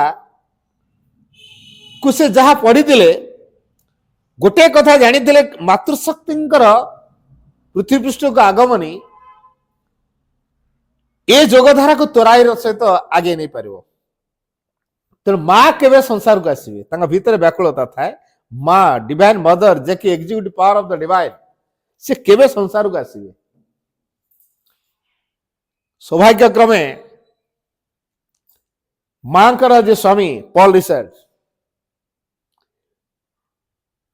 କୁ ସେ ଯାହା ପଢିଥିଲେ, ଗୋଟିଏ କଥା ଜାଣିଥିଲେ, ମାତୃଶକ୍ତିଙ୍କର ପୃଥିବୀ ପୃଷ୍ଠକୁ ଆଗମନୀ ଏ ଯୋଗଧାରାକୁ ତ୍ୱରାଇର ସହିତ ଆଗେଇ ନେଇପାରିବ। ତେଣୁ ମା କେବେ ସଂସାରକୁ ଆସିବେ, ତାଙ୍କ ଭିତରେ ବ୍ୟାକୁଳତା ଥାଏ। ମା ଡିଭାଇନ ମଦର, ଯେ କି executive power of the divine, ସେ କେବେ ସଂସାରକୁ ଆସିବେ। ସୌଭାଗ୍ୟ କ୍ରମେ ମାଙ୍କର ଯେ ସ୍ୱାମୀ ପଲ ରିଚର୍ଡ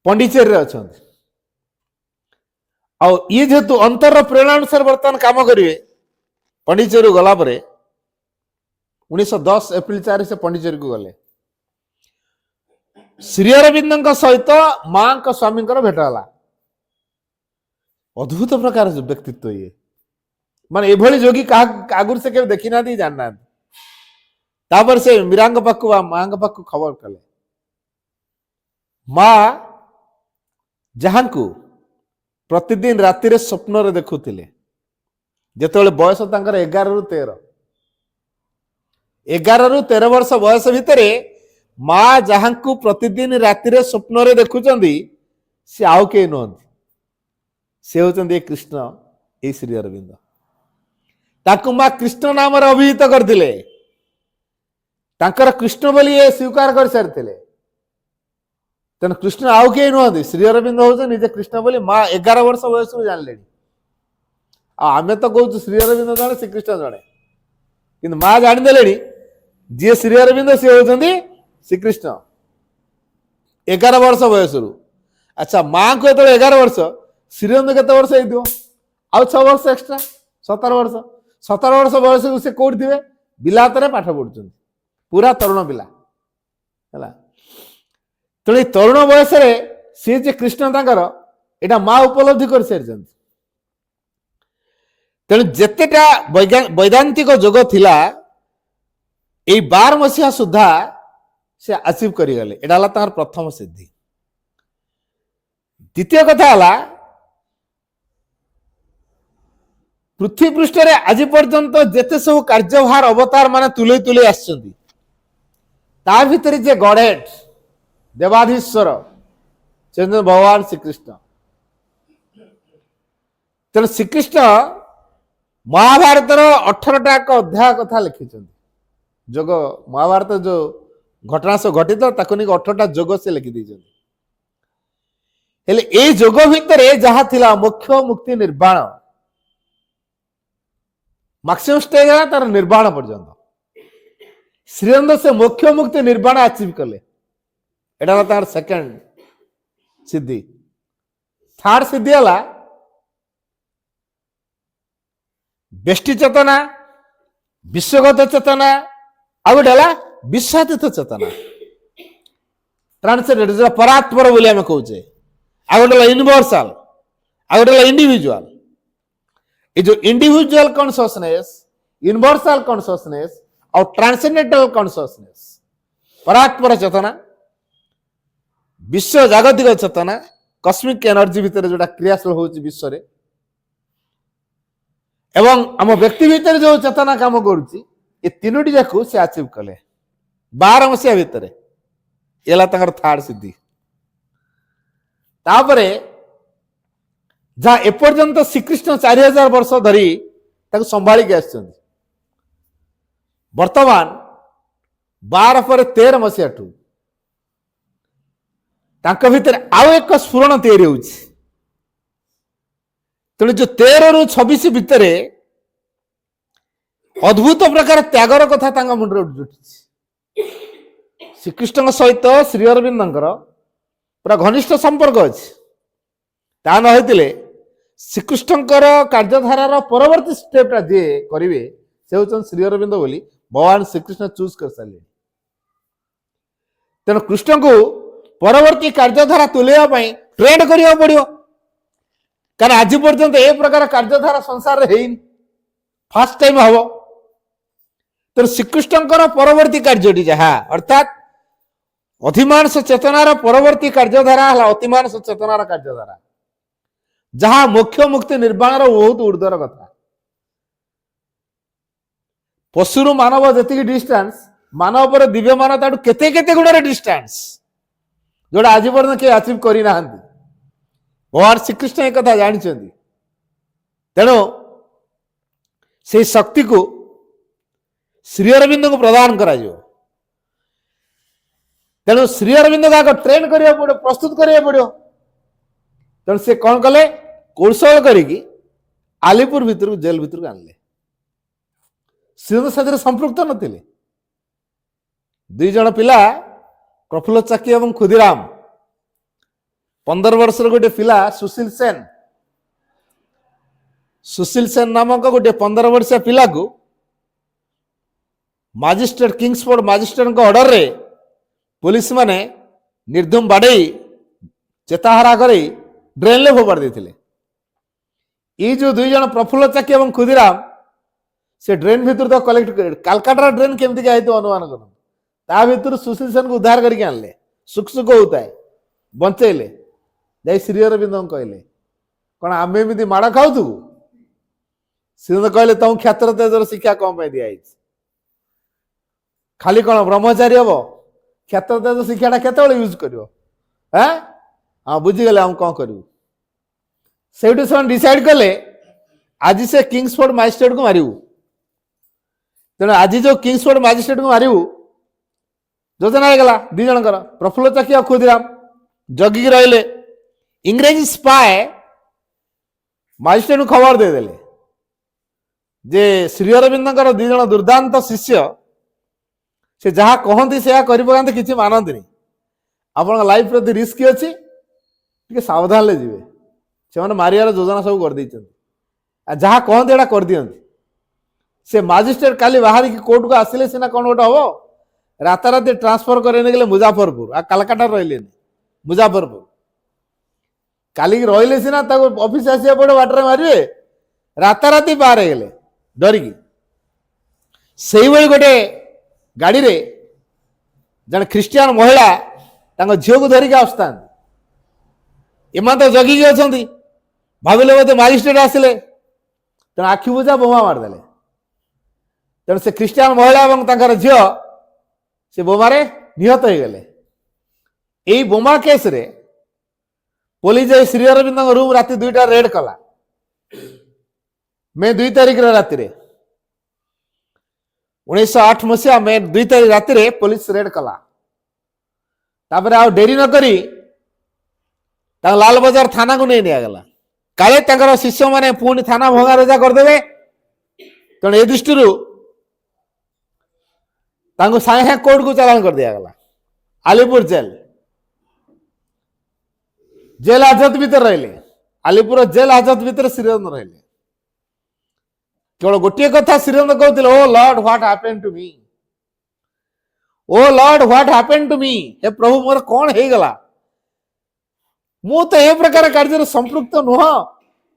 ପଣ୍ଡିଚେରୀରେ ଅଛନ୍ତି। ଆଉ ଇଏ ଯେହେତୁ ଅନ୍ତରର ପ୍ରେରଣା ଅନୁସାରେ ବର୍ତ୍ତମାନ କାମ କରିବେ, ପଣ୍ଡିଚେରୀରୁ ଗଲା ପରେ 1910 ଏପ୍ରିଲ 4 ସେ ପଣ୍ଡିଚେରୀକୁ ଗଲେ। ଶ୍ରୀ ଅରବିନ୍ଦଙ୍କ ସହିତ ମାଙ୍କ ସ୍ୱାମୀଙ୍କର ଭେଟ ହେଲା। ଅଦ୍ଭୁତ ପ୍ରକାର ବ୍ୟକ୍ତିତ୍ୱ ଇଏ, ମାନେ ଏଭଳି ଯୋଗୀ କାହା ଆଗରୁ ସେ କେବେ ଦେଖିନାହାନ୍ତି, ଜାଣିନାହାନ୍ତି। ତାପରେ ସେ ମୀରାଙ୍କ ପାଖକୁ ବା ମାଙ୍କ ପାଖକୁ ଖବର କଲେ। ମା ଯାହାଙ୍କୁ ପ୍ରତିଦିନ ରାତିରେ ସ୍ୱପ୍ନରେ ଦେଖୁଥିଲେ, ଯେତେବେଳେ ବୟସ ତାଙ୍କର 11ରୁ 13 ବର୍ଷ ବୟସ ଭିତରେ ମା ଯାହାଙ୍କୁ ପ୍ରତିଦିନ ରାତିରେ ସ୍ୱପ୍ନରେ ଦେଖୁଛନ୍ତି, ସେ ଆଉ କେହି ନୁହନ୍ତି, ସେ ହେଉଛନ୍ତି ଏ କୃଷ୍ଣ, ଏଇ ଶ୍ରୀ ଅରବିନ୍ଦ। ତାକୁ ମା କୃଷ୍ଣ ନାମରେ ଅଭିହିତ କରିଥିଲେ। ତାଙ୍କର କୃଷ୍ଣ ବୋଲି ଏ ସ୍ୱୀକାର କରିସାରିଥିଲେ। ତେଣୁ କୃଷ୍ଣ ଆଉ କେହି ନୁହନ୍ତି, ଶ୍ରୀ ଅରବିନ୍ଦ ହଉଛନ୍ତି ନିଜେ କୃଷ୍ଣ ବୋଲି ମା 11 ବର୍ଷ ବୟସରୁ ଜାଣିଲେଣି। ଆଉ ଆମେ ତ କହୁଛୁ ଶ୍ରୀ ଅରବିନ୍ଦ ଜଣେ, ଶ୍ରୀକୃଷ୍ଣ ଜଣେ, କିନ୍ତୁ ମା ଜାଣିଦେଲେଣି ଯିଏ ଶ୍ରୀ ଅରବିନ୍ଦ ସିଏ ହଉଛନ୍ତି ଶ୍ରୀକୃଷ୍ଣ 11 ବର୍ଷ ବୟସରୁ। ଆଚ୍ଛା, ମାଙ୍କୁ ଯେତେବେଳେ 11 ବର୍ଷ, ଶ୍ରୀ ଅରବିନ୍ଦ କେତେ ବର୍ଷ ହେଇଥିବ? ଆଉ 6 ବର୍ଷ ଏକ୍ସଟ୍ରା, 17 ବର୍ଷ। 17 ବର୍ଷ ବୟସକୁ ସେ କୋଉଠି ଥିବେ? ବିଲାତରେ ପାଠ ପଢୁଛନ୍ତି, ପୁରା ତରୁଣ ପିଲା ହେଲା। ତେଣୁ ଏଇ ତରୁଣ ବୟସରେ ସିଏ ଯେ କୃଷ୍ଣ ତାଙ୍କର, ଏଇଟା ମା ଉପଲବ୍ଧି କରିସାରିଛନ୍ତି। ତେଣୁ ଯେତେଟା ବୈଦାନ୍ତିକ ଯୋଗ ଥିଲା, ଏଇ 12 ମସିହା ସୁଦ୍ଧା ସେ ଆଚିଭ୍ କରିଗଲେ। ଏଇଟା ହେଲା ତାଙ୍କର ପ୍ରଥମ ସିଦ୍ଧି। ଦ୍ୱିତୀୟ କଥା ହେଲା, ପୃଥ୍ୱୀ ପୃଷ୍ଠରେ ଆଜି ପର୍ଯ୍ୟନ୍ତ ଯେତେ ସବୁ କାର୍ଯ୍ୟଭାର ଅବତାର ମାନେ ତୁଲେଇ ତୁଲେଇ ଆସିଛନ୍ତି, ତା ଭିତରେ ଯେ ଗଡେଡ୍ ଦେବାଧୀଶ୍ୱର ସେ ଭଗବାନ ଶ୍ରୀକୃଷ୍ଣ। ତେଣୁ ଶ୍ରୀକୃଷ୍ଣ ମହାଭାରତର 18ଟା ଅଧ୍ୟାୟ କଥା ଲେଖିଛନ୍ତି। ଯୋଗ ମହାଭାରତ ଯୋଉ ଘଟଣା ସବୁ ଘଟିତ, ତାକୁ ନେଇକି 18ଟା ଯୋଗ ସେ ଲେଖିଦେଇଛନ୍ତି। ହେଲେ ଏଇ ଯୋଗ ଭିତରେ ଯାହା ଥିଲା ମୋକ୍ଷ ମୁକ୍ତି ନିର୍ବାଣ, ମାକ୍ସିମମ୍ ଷ୍ଟେଜ ହେଲା ତାର ନିର୍ବାଣ ପର୍ଯ୍ୟନ୍ତ। ଶ୍ରୀଅରବିନ୍ଦ ସେ ମୋକ୍ଷ ମୁକ୍ତି ନିର୍ବାଣ ଆଚିଭ୍ କଲେ। ଏଟା ହେଲା ତାର ସେକେଣ୍ଡ ସିଦ୍ଧି। ଥାର୍ଡ ସିଦ୍ଧି ହେଲା ବ୍ୟଷ୍ଟି ଚେତନା, ବିଶ୍ୱଗତ ଚେତନା, ଆଉ ଗୋଟେ ହେଲା ବିଶ୍ୱାତୀତ ଚେତନା, ଟ୍ରାନ୍ସେଣ୍ଡେଣ୍ଟ, ଯୋଉଟା ପରାତ୍ପର ବୋଲି ଆମେ କହୁଛେ। ଆଉ ଗୋଟେ ହେଲା ୟୁନିଭର୍ସାଲ, ଆଉ ଗୋଟେ ହେଲା ଇଣ୍ଡିଭିଜୁଆଲ। ଏ ଯୋଉ ଇଣ୍ଡିଭିଜୁଆଲ କନସିୟସନେସ୍, ୟୁନିଭର୍ସାଲ କନସିୟସନେସ୍ ଆଉ ଟ୍ରାନ୍ସେଣ୍ଡେଣ୍ଟାଲ କନସିୟସନେସ୍, ପରାତ୍ପର ଚେତନା, ବିଶ୍ୱ ଜାଗତିକ ଚେତନା, କସ୍ମିକ ଏନର୍ଜି ଭିତରେ ଯୋଉଟା କ୍ରିୟାଶୀଳ ହଉଛି ବିଶ୍ୱରେ, ଏବଂ ଆମ ବ୍ୟକ୍ତି ଭିତରେ ଯୋଉ ଚେତନା କାମ କରୁଛି, ଏ ତିନୋଟି ଯାକୁ ସେ ଆଚିଭ୍ କଲେ 12 ମସିହା ଭିତରେ। ଏ ହେଲା ତାଙ୍କର ଥାର୍ଡ ସିଦ୍ଧି। ତାପରେ ଯାହା ଏପର୍ଯ୍ୟନ୍ତ ଶ୍ରୀକୃଷ୍ଣ 4000 ବର୍ଷ ଧରି ତାକୁ ସମ୍ଭାଳିକି ଆସିଛନ୍ତି, ବର୍ତ୍ତମାନ 12 ପରେ 13 ମସିହାଠୁ ତାଙ୍କ ଭିତରେ ଆଉ ଏକ ସ୍ଫୁରଣ ତିଆରି ହେଉଛି। ତେଣୁ ଯୋଉ 13ରୁ 26 ଭିତରେ ଅଦ୍ଭୁତ ପ୍ରକାର ତ୍ୟାଗର କଥା ତାଙ୍କ ମୁଣ୍ଡରେ ଉଠୁଛି। ଶ୍ରୀକୃଷ୍ଣଙ୍କ ସହିତ ଶ୍ରୀ ଅରବିନ୍ଦଙ୍କର ପୁରା ଘନିଷ୍ଠ ସମ୍ପର୍କ ଅଛି। ତାହା ନ ହେଇଥିଲେ ଶ୍ରୀକୃଷ୍ଣଙ୍କର କାର୍ଯ୍ୟଧାରାର ପରବର୍ତ୍ତୀ ଷ୍ଟେପଟା ଯିଏ କରିବେ, से होचन श्री अरविंद बोली भगवान श्रीकृष्ण चूज कर सारे। तेणु कृष्ण को परवर्ती कार्यधारा तुलेवा ट्रेंड करिया पड़ियो, कारण आज पर्यंत ए प्रकार कार्यधारा संसार रे हेइनी, फास्ट टाइम हबो। तेणु श्रीकृष्णकर परवर्ती कार्यटी जहा अर्थात अतिमानस चेतनार परवर्ती कार्यधारा है अतिमानस चेतनार कार्यधारा, जहा मोक्ष मुक्ति निर्वाण बहुत ऊर्ध्वर कथा। पशुरु मानव जी डिस्टेंस, मानव पर दिव्य मान ताठू केते केते गुणर डिस्टेंस, जोड़ा आज पर्यंत के अचीव करना। भगवान श्रीकृष्ण एक कथा जानते, तेणु से शक्ति को श्री अरविंद को प्रदान करा जो। तेणु श्री अरविंद का ट्रेन करिया पड़ो, प्रस्तुत करिया पड़ो। तेणु से कौन कले कौशल करी आलीपुर भितर जेल भितर आनले। श्रीरंग साथी संपृक्त नथिले। दुई जन पिला प्रफुल्ल चाकी एवं खुदीराम, 15 वर्ष गोटे पिला सुशील सेन, सुशील सेन नामक गोटे 15 वर्षीय पिला को मजिस्ट्रेट किंग्सफोर्ड मजिस्ट्रेट ऑर्डर रे पुलिस माने निर्धूम बाड़े चेताहारा करे ड्रेन ले फोपाड़ देथिले। ये जो दुई जन प्रफुल्ल चाकी एवं खुदीराम से ड्रेन भितर तो कलेक्ट कर कालकाटा ड्रेन केमती क्या तो अनुमान कर ता भितर सुशील सेन को उद्धार करके आनले। सुख सुख होता है बंचेले जाई श्री अरविंद कहले कौन आम एमती माड़ खाऊ तू। श्रीरंग कहले तुम क्षत्र तेजर शिक्षा कौन दिया खाली कौन ब्रह्मचारी हम क्षत्र तेज शिक्षाटा केत यूज कर हाँ बुझीगले हम कौन करूँ। से डिसाइड कले आज से किंग्सफोर्ड मजिस्ट्रेट को मारू। तेणु आज जो किंग्सफोर्ड मजिस्ट्रेट को मारू योजना होगा दी जनकर प्रफुल्ल चाकी और खुदीराम जगिकी रहिले। इंग्रेजी स्पाए मजिस्ट्रेट को खबर देदेले जे श्री अरविंद दी जन दुर्दांत शिष्य से जहाँ कहती से कर किसी मानती आप लाइफ प्रति रिस्क अच्छी टे सावधान ले जीवे से मारियार योजना सब कर जहाँ कहते एटा कर दियंती। से मजिस्ट्रेट काली बाहर की कोर्ट को आसिले सीना कौन गोटे हम राताराति ट्रांसफर कर मुजाफरपुर आ कलकाता रही मुजाफरपुर काली रही सीना ऑफिस आसिया पड़े बाटर मारे राताराति बाहर गले डरिकी। से गोटे गाड़ी रे जन ख्रीस्टियान महिला झील को धरिकी आसता एम तो जगिकी अच्छा भाविले बोधे मजिस्ट्रेट आसिले तेना आखि बुझा बोमा मारदेले। तेणु से ख्रीस्टियान महिला और झील से बोमारे निहत हो गले। यही बोमा केस रे पुलिस जाई श्री अरविंद रूम राति 2टा रेड कला मे 2 तारिख राति 1908 मसीहा मे 2 तारिख राति पुलिस रेड कला। तापर आ डेरी न करी लाल बजार थाना को नहीं निगला काले शिष्य माने पुणी थाना भंगा रजा करदे। तेणु ए दृष्टि सागे सागे कोर्ट को चालान कर दिया गला। आलीपुर जेल जेल हाजत भीतर रहिले आलीपुर जेल हाजत भीतर श्रीरंग रहिले। केवल गोटे कथा श्रीरंग कहते O Lord what happened to me, O Lord what happened to me, हे प्रभु मोर कौन हो गला मु तो ए प्रकार कार्य संपृक्त नुह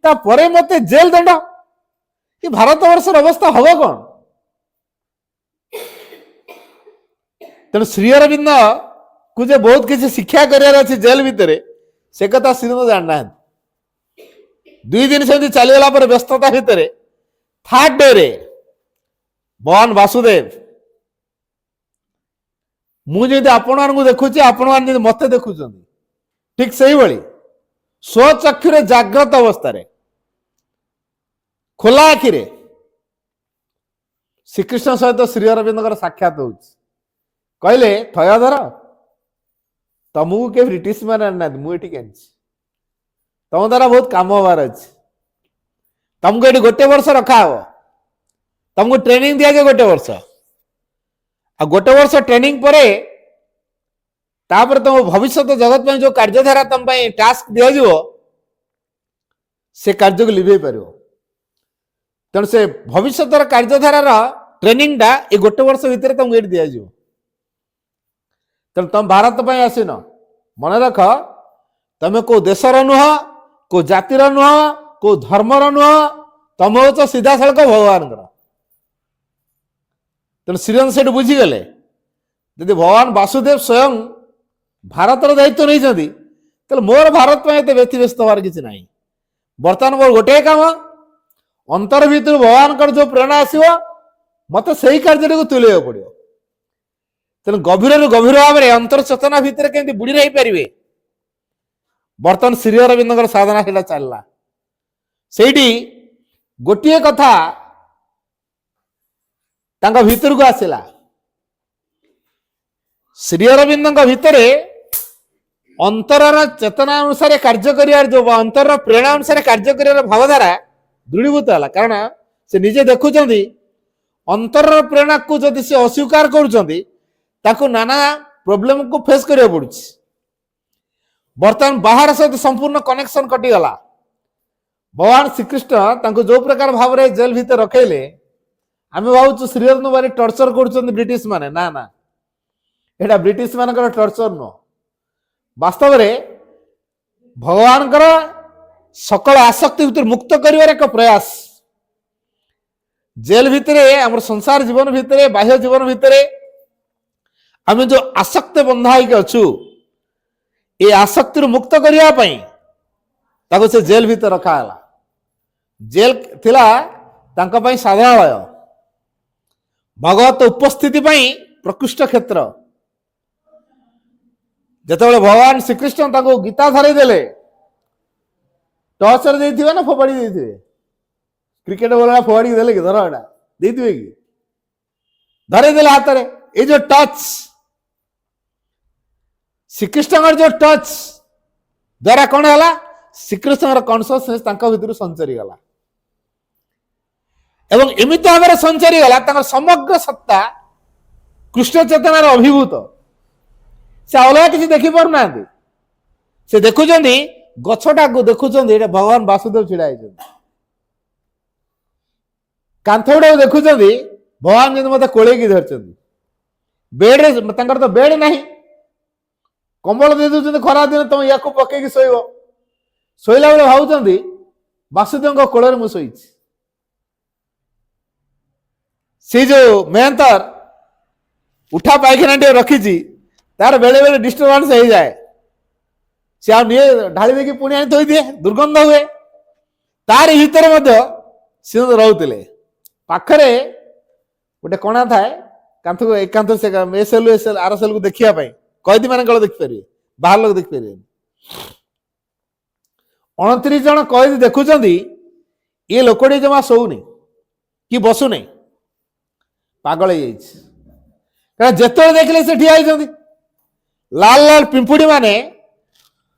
तापर मत जेल दंड ये भारत वर्षर अवस्था हम कौन। तेणु श्री अरविंद को जे बहुत किसी शिक्षा कर जेल भितर से कथा श्रीरंग जानना 2 दिन से चलीगला व्यस्तता भितर 3rd डे रे भगवान वासुदेव मुझे आपण देखुची आपण मत देखुं ठीक से स्वचक्षुरे जाग्रत अवस्था खोला आखि श्रीकृष्ण सहित श्री अरविंद साक्षात हो कहले थयाधर तुमको के ब्रिटिश मैंने आना मुझे तुम द्वारा बहुत काम हबार अच्छे तुमको ये 1 वर्ष रखा हो तुमको ट्रेनिंग दिया जाए 1 वर्ष आ 1 वर्ष ट्रेनिंग पर तापर तुम भविष्य जगत में जो कार्यधारा तुम टास्क दि जाव से कार्य को लिभे पार तेणु से भविष्य कार्यधारार ट्रेनिंगटा ये गोटे वर्ष भितर तुमको ये दिज्व तेणु तुम भारत पर आसीन मन रख तुम को देशर नुह को जातिर नुह को धर्मर नुह तुम हो सीधा सड़क भगवान तेणु श्रीरंग से बुझीगले यदि भगवान वासुदेव स्वयं भारतर दायित्व नहीं तो मोर भारत में एत व्यतिव्यस्त हमार किसी ना बर्तमान मोर गोटे काम अंतर भितर भगवान जो प्रेरणा आसो मत से कार्य को तुले पड़ो तेणु गभीर गभीर भाव में अंतर चेतना भितर केमती बुड़ी रही पारे बर्तमान श्री अरविंद साधना से चलला से गोटे कथा भीतर को आसला श्री अरविंद भितर अंतर चेतना अनुसार कार्य कर जो अंतर प्रेरणा अनुसार कार्य कर भावधारा दृढ़ीभूत है कारण से निजे देखुं अंतर प्रेरणा को जदि से अस्वीकार कर नाना प्रोब्लेम को फेस करिया पड़ुछि बर्तमान बाहर सहित संपूर्ण कनेक्शन कटिगला भगवान श्रीकृष्ण जो प्रकार भाव में जेल भीतर रखेले आम भावु श्रीअरविंद बारे टर्चर कर ब्रिटिश माने ना ना एटा ब्रिटिश मान टर्चर नुह वास्तव में भगवान सकल आसक्ति भीतर मुक्त कर एक प्रयास जेल भितर आम संसार जीवन भितर बाह्य जीवन भितर आम जो आसक्त बंधा अच्छु ये आसक्ति मुक्त करने से जेल भीतर रखा जेल थिला साधनालय भगवत उपस्थिति प्रकृष्ट क्षेत्र जिते भगवान श्रीकृष्ण गीता धरई देले टॉर्चर देथिबे ना फोपाड़ी देथिबे क्रिकेट बॉल फोपाड़ी देले कि धर एटा देथिबे कि धरई देले हाथ रे ए जो टच श्रीकृष्ण जो टच द्वारा कौन है श्रीकृष्ण कॉन्शियसनेस भीतर संचरी गला एवं एमित भाव में संचरी गला समग्र सत्ता कृष्ण चेतनार अभिभूत से अलग किसी देखी पार ना से देखुं गछटा को देखुं भगवान वासुदेव छिड़ा कांथोड़ा देखुं भगवान जी मत कोड़े धरते बेड तो बेड ना कंबल दे दूसरे खरा दिन तुम या पकईकि शोला बेले भावुं वासुदेव कोल में शोई सी जो मेहतर उठा पायखाना टे रखी तार बेले बेले डिस्टर्बांस हो जाए सी ढाली देखिए पुणी आनी थोई दिए दुर्गंध हुए तार भितर सी रोते पाखरे गोटे कणा थाए कांथ को एकांत से एसएल आरएसएल को देखिए कैदी मान देखिपारे बाहर लोग देखिपारे 29 जन कैदी देखुं ये लोकटी जमा शोनी कि बसुनी पागल जिते देखले से ठिया लाल लाल पिंपुड़ी माने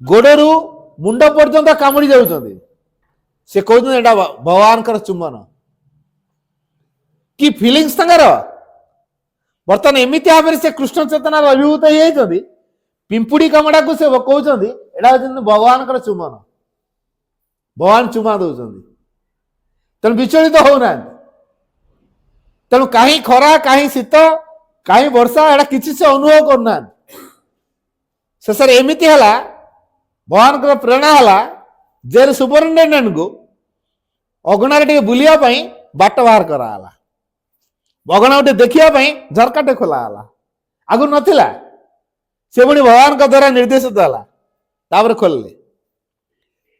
गोड़रू मुंड पर्यंत कामुड़ी जाउछंदी से कहते एटा भगवान चुंबन कि फिलिंग्स बर्तमान एमती भाव में से कृष्ण चेतनार अभिभूत होती पिंपुड़ी कामड़ा को से कहते एटा भगवान चुंबन भगवान चुमा दौरान तेणु विचलित होना तेणु कहीं खरा कहीं शीत कहीं वर्षा एटा किसी से अनुभव करना शेष एमती है भगवान प्रेरणा है जेल सुपरिटेडेंट को अगणार टे बुलिया बाट बाहर कराला अगना गोटे देखापी झरकाटे खोलाला आगु नाला से पुणी भगवान द्वारा निर्देशित है खोलले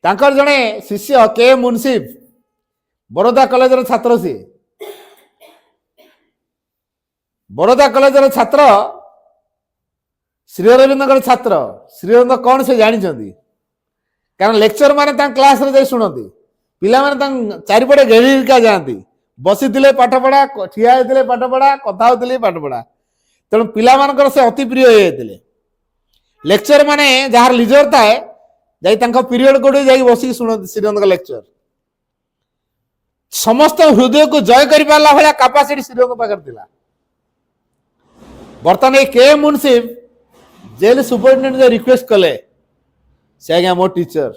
जड़े शिष्य के मुंसिफ बड़ौदा कॉलेज छात्र सी बड़ौदा कॉलेज छात्र श्री अरविंद छात्र श्री अरविंद कौन से जानी कारण लेक्चर माने क्लास रे शुणती पिला माने चारिपटे घेरिका जाती बसी पाठ पढ़ा ठिया होते पाठ पढ़ा कथा होते पाठ पढ़ा तेणु पिला से अति प्रिय होते लेक्चर माने जार लिजर थाए जाई पीरियड कोड़े जाई बसिक शुणती श्रीअरविंद लेक्चर समस्त हृदय को जय कर पाला भाया कैपेसिटी श्रीअरविंद पाखर थिला बर्तमान ये के मुंसिफ जेल सुपरिटेडेंट रिक्वेस्ट कले से आज्ञा मो टीचर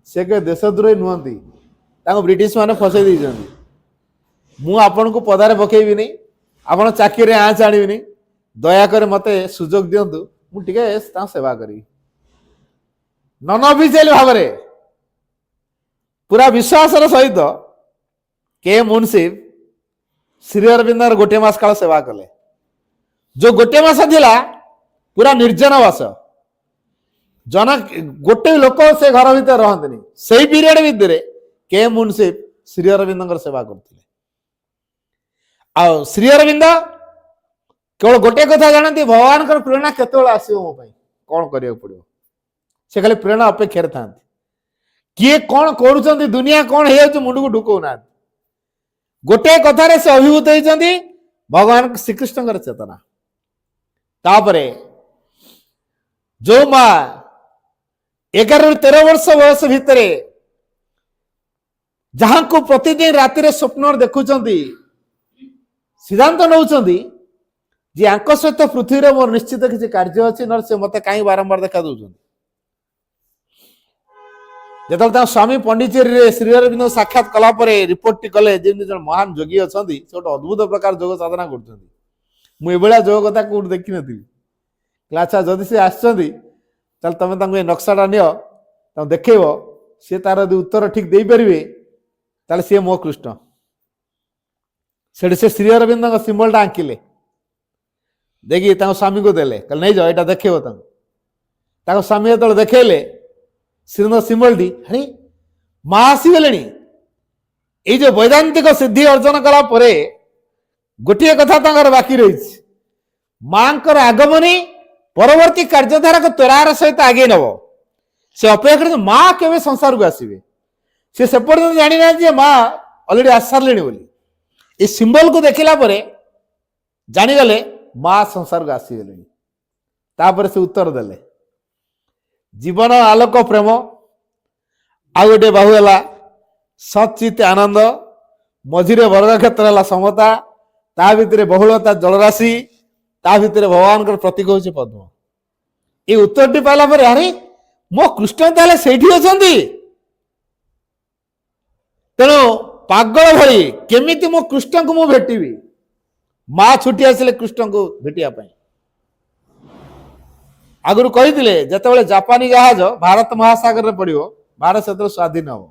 से के देशद्रोही नुहति ब्रिटिश माने फसई ମୁଁ ଆପଣଙ୍କୁ ପଦାରେ ପକେଇବିନି, ଆପଣ ଚାକିରିରେ ଆଞ୍ଚ ଆଣିବିନି, ଦୟାକରି ମୋତେ ସୁଯୋଗ ଦିଅନ୍ତୁ, ମୁଁ ଟିକେ ତାଙ୍କ ସେବା କରିବି। ନନ୍ ଅଫିସିଆଲି ଭାବରେ ପୁରା ବିଶ୍ୱାସର ସହିତ କେ ମୁନସିଫ ଶ୍ରୀ ଅରବିନ୍ଦର ଗୋଟିଏ ମାସ କାଳ ସେବା କଲେ। ଯୋଉ ଗୋଟିଏ ମାସ ଥିଲା ପୁରା ନିର୍ଜନ ବାସ, ଗୋଟେ ଲୋକ ସେ ଘର ଭିତରେ ରହନ୍ତିନି। ସେଇ ପିରିୟଡ ଭିତରେ କେ ମୁନସିଫ ଶ୍ରୀ ଅରବିନ୍ଦଙ୍କର ସେବା କରୁଥିଲେ। ଆଉ ଶ୍ରୀ ଅରବିନ୍ଦ କେବଳ ଗୋଟେ କଥା ଜାଣନ୍ତି, ଭଗବାନଙ୍କର ପ୍ରେରଣା କେତେବେଳେ ଆସିବ ମୋ ପାଇଁ, କଣ କରିବାକୁ ପଡିବ। ସେ ଖାଲି ପ୍ରେରଣା ଅପେକ୍ଷାରେ ଥାନ୍ତି। କିଏ କଣ କରୁଛନ୍ତି, ଦୁନିଆ କଣ ହେଇଯାଉଛି ମୁଣ୍ଡକୁ ଢୁକଉନାହାନ୍ତି। ଗୋଟିଏ କଥାରେ ସେ ଅଭିଭୂତ ହେଇଛନ୍ତି, ଭଗବାନ ଶ୍ରୀକୃଷ୍ଣଙ୍କର ଚେତନା। ତାପରେ ଯୋଉ ମା 11ରୁ 13 ବର୍ଷ ବୟସ ଭିତରେ ଯାହାଙ୍କୁ ପ୍ରତିଦିନ ରାତିରେ ସ୍ୱପ୍ନରେ ଦେଖୁଛନ୍ତି, ସିଦ୍ଧାନ୍ତ ନେଉଛନ୍ତି ଯେ ଆଙ୍କ ସହିତ ପୃଥିବୀରେ ମୋର ନିଶ୍ଚିତ କିଛି କାର୍ଯ୍ୟ ଅଛି, ନହେଲେ ସେ ମୋତେ କାହିଁ ବାରମ୍ବାର ଦେଖା ଦଉଛନ୍ତି। ଯେତେବେଳେ ତାଙ୍କ ସ୍ୱାମୀ ପଣ୍ଡିଚେରୀରେ ଶ୍ରୀ ଅରବିନ୍ଦ ସାକ୍ଷାତ କଲା ପରେ ରିପୋର୍ଟଟି କଲେ, ଯେମିତି ଜଣେ ମହାନ ଯୋଗୀ ଅଛନ୍ତି, ସେ ଗୋଟେ ଅଦ୍ଭୁତ ପ୍ରକାର ଯୋଗ ସାଧନା କରୁଛନ୍ତି। ମୁଁ ଏଭଳିଆ ଯୋଗ କଥା କୋଉଠି ଦେଖିନଥିଲି। ଆଚ୍ଛା, ଯଦି ସେ ଆସିଛନ୍ତି ତାହେଲେ ତମେ ତାଙ୍କୁ ଏ ନକ୍ସାଟା ନିଅ, ତାଙ୍କୁ ଦେଖେଇବ, ସେ ତାର ଯଦି ଉତ୍ତର ଠିକ ଦେଇପାରିବେ ତାହେଲେ ସିଏ ମୋ କୃଷ୍ଣ। ସେଠି ସେ ଶ୍ରୀ ଅରବିନ୍ଦଙ୍କ ସିମ୍ବଲଟା ଆଙ୍କିଲେ, ଦେଇକି ତାଙ୍କ ସ୍ୱାମୀକୁ ଦେଲେ, କହିଲେ ନେଇଯାଅ, ଏଇଟା ଦେଖେଇବ ତାଙ୍କୁ। ତାଙ୍କ ସ୍ୱାମୀ ଯେତେବେଳେ ଦେଖେଇଲେ ଶ୍ରୀଙ୍କ ସିମ୍ବଲଟି, ଆରେ ମା ଆସିଗଲେଣି। ଏଇ ଯୋଉ ବୈଦାନ୍ତିକ ସିଦ୍ଧି ଅର୍ଜନ କଲା ପରେ ଗୋଟିଏ କଥା ତାଙ୍କର ବାକି ରହିଛି, ମାଙ୍କର ଆଗମନୀ ପରବର୍ତ୍ତୀ କାର୍ଯ୍ୟଧାରାକୁ ତ୍ୱରାର ସହିତ ଆଗେଇ ନେବ। ସେ ଅପେକ୍ଷା କରନ୍ତି ମା କେବେ ସଂସାରକୁ ଆସିବେ। ସେ ପର୍ଯ୍ୟନ୍ତ ଜାଣିନାହାନ୍ତି ଯେ ମା ଅଲରେଡି ଆସିସାରିଲେଣି ବୋଲି। ଏ ସିମ୍ବଲକୁ ଦେଖିଲା ପରେ ଜାଣିଗଲେ ମା ସଂସାରକୁ ଆସିଗଲେଣି। ତାପରେ ସେ ଉତ୍ତର ଦେଲେ, ଜୀବନ ଆଲୋକ ପ୍ରେମ, ଆଉ ଗୋଟେ ବାହୁ ହେଲା ସଚିତ ଆନନ୍ଦ, ମଝିରେ ବର୍ଗକ୍ଷେତ୍ର ହେଲା ସମତା, ତା ଭିତରେ ବହୁଳତା ଜଳରାଶି, ତା ଭିତରେ ଭଗବାନଙ୍କର ପ୍ରତୀକ ହଉଛି ପଦ୍ମ। এই ଉତ୍ତରଟି ପାଇଲା ପରେ ଆରେ ମୋ କୃଷ୍ଣ ତାହେଲେ ସେଇଠି ଅଛନ୍ତି। ତେଣୁ ପାଗଳ ଭଳି କେମିତି ମୋ କୃଷ୍ଣଙ୍କୁ ମୁଁ ଭେଟିବି। ମା ଛୁଟି ଆସିଲେ କୃଷ୍ଣଙ୍କୁ ଭେଟିବା ପାଇଁ। ଆଗରୁ କହିଥିଲେ ଯେତେବେଳେ ଜାପାନୀ ଜାହାଜ ଭାରତ ମହାସାଗରରେ ପଡିବ, ଭାରତ ସେତେବେଳେ ସ୍ୱାଧୀନ ହବ,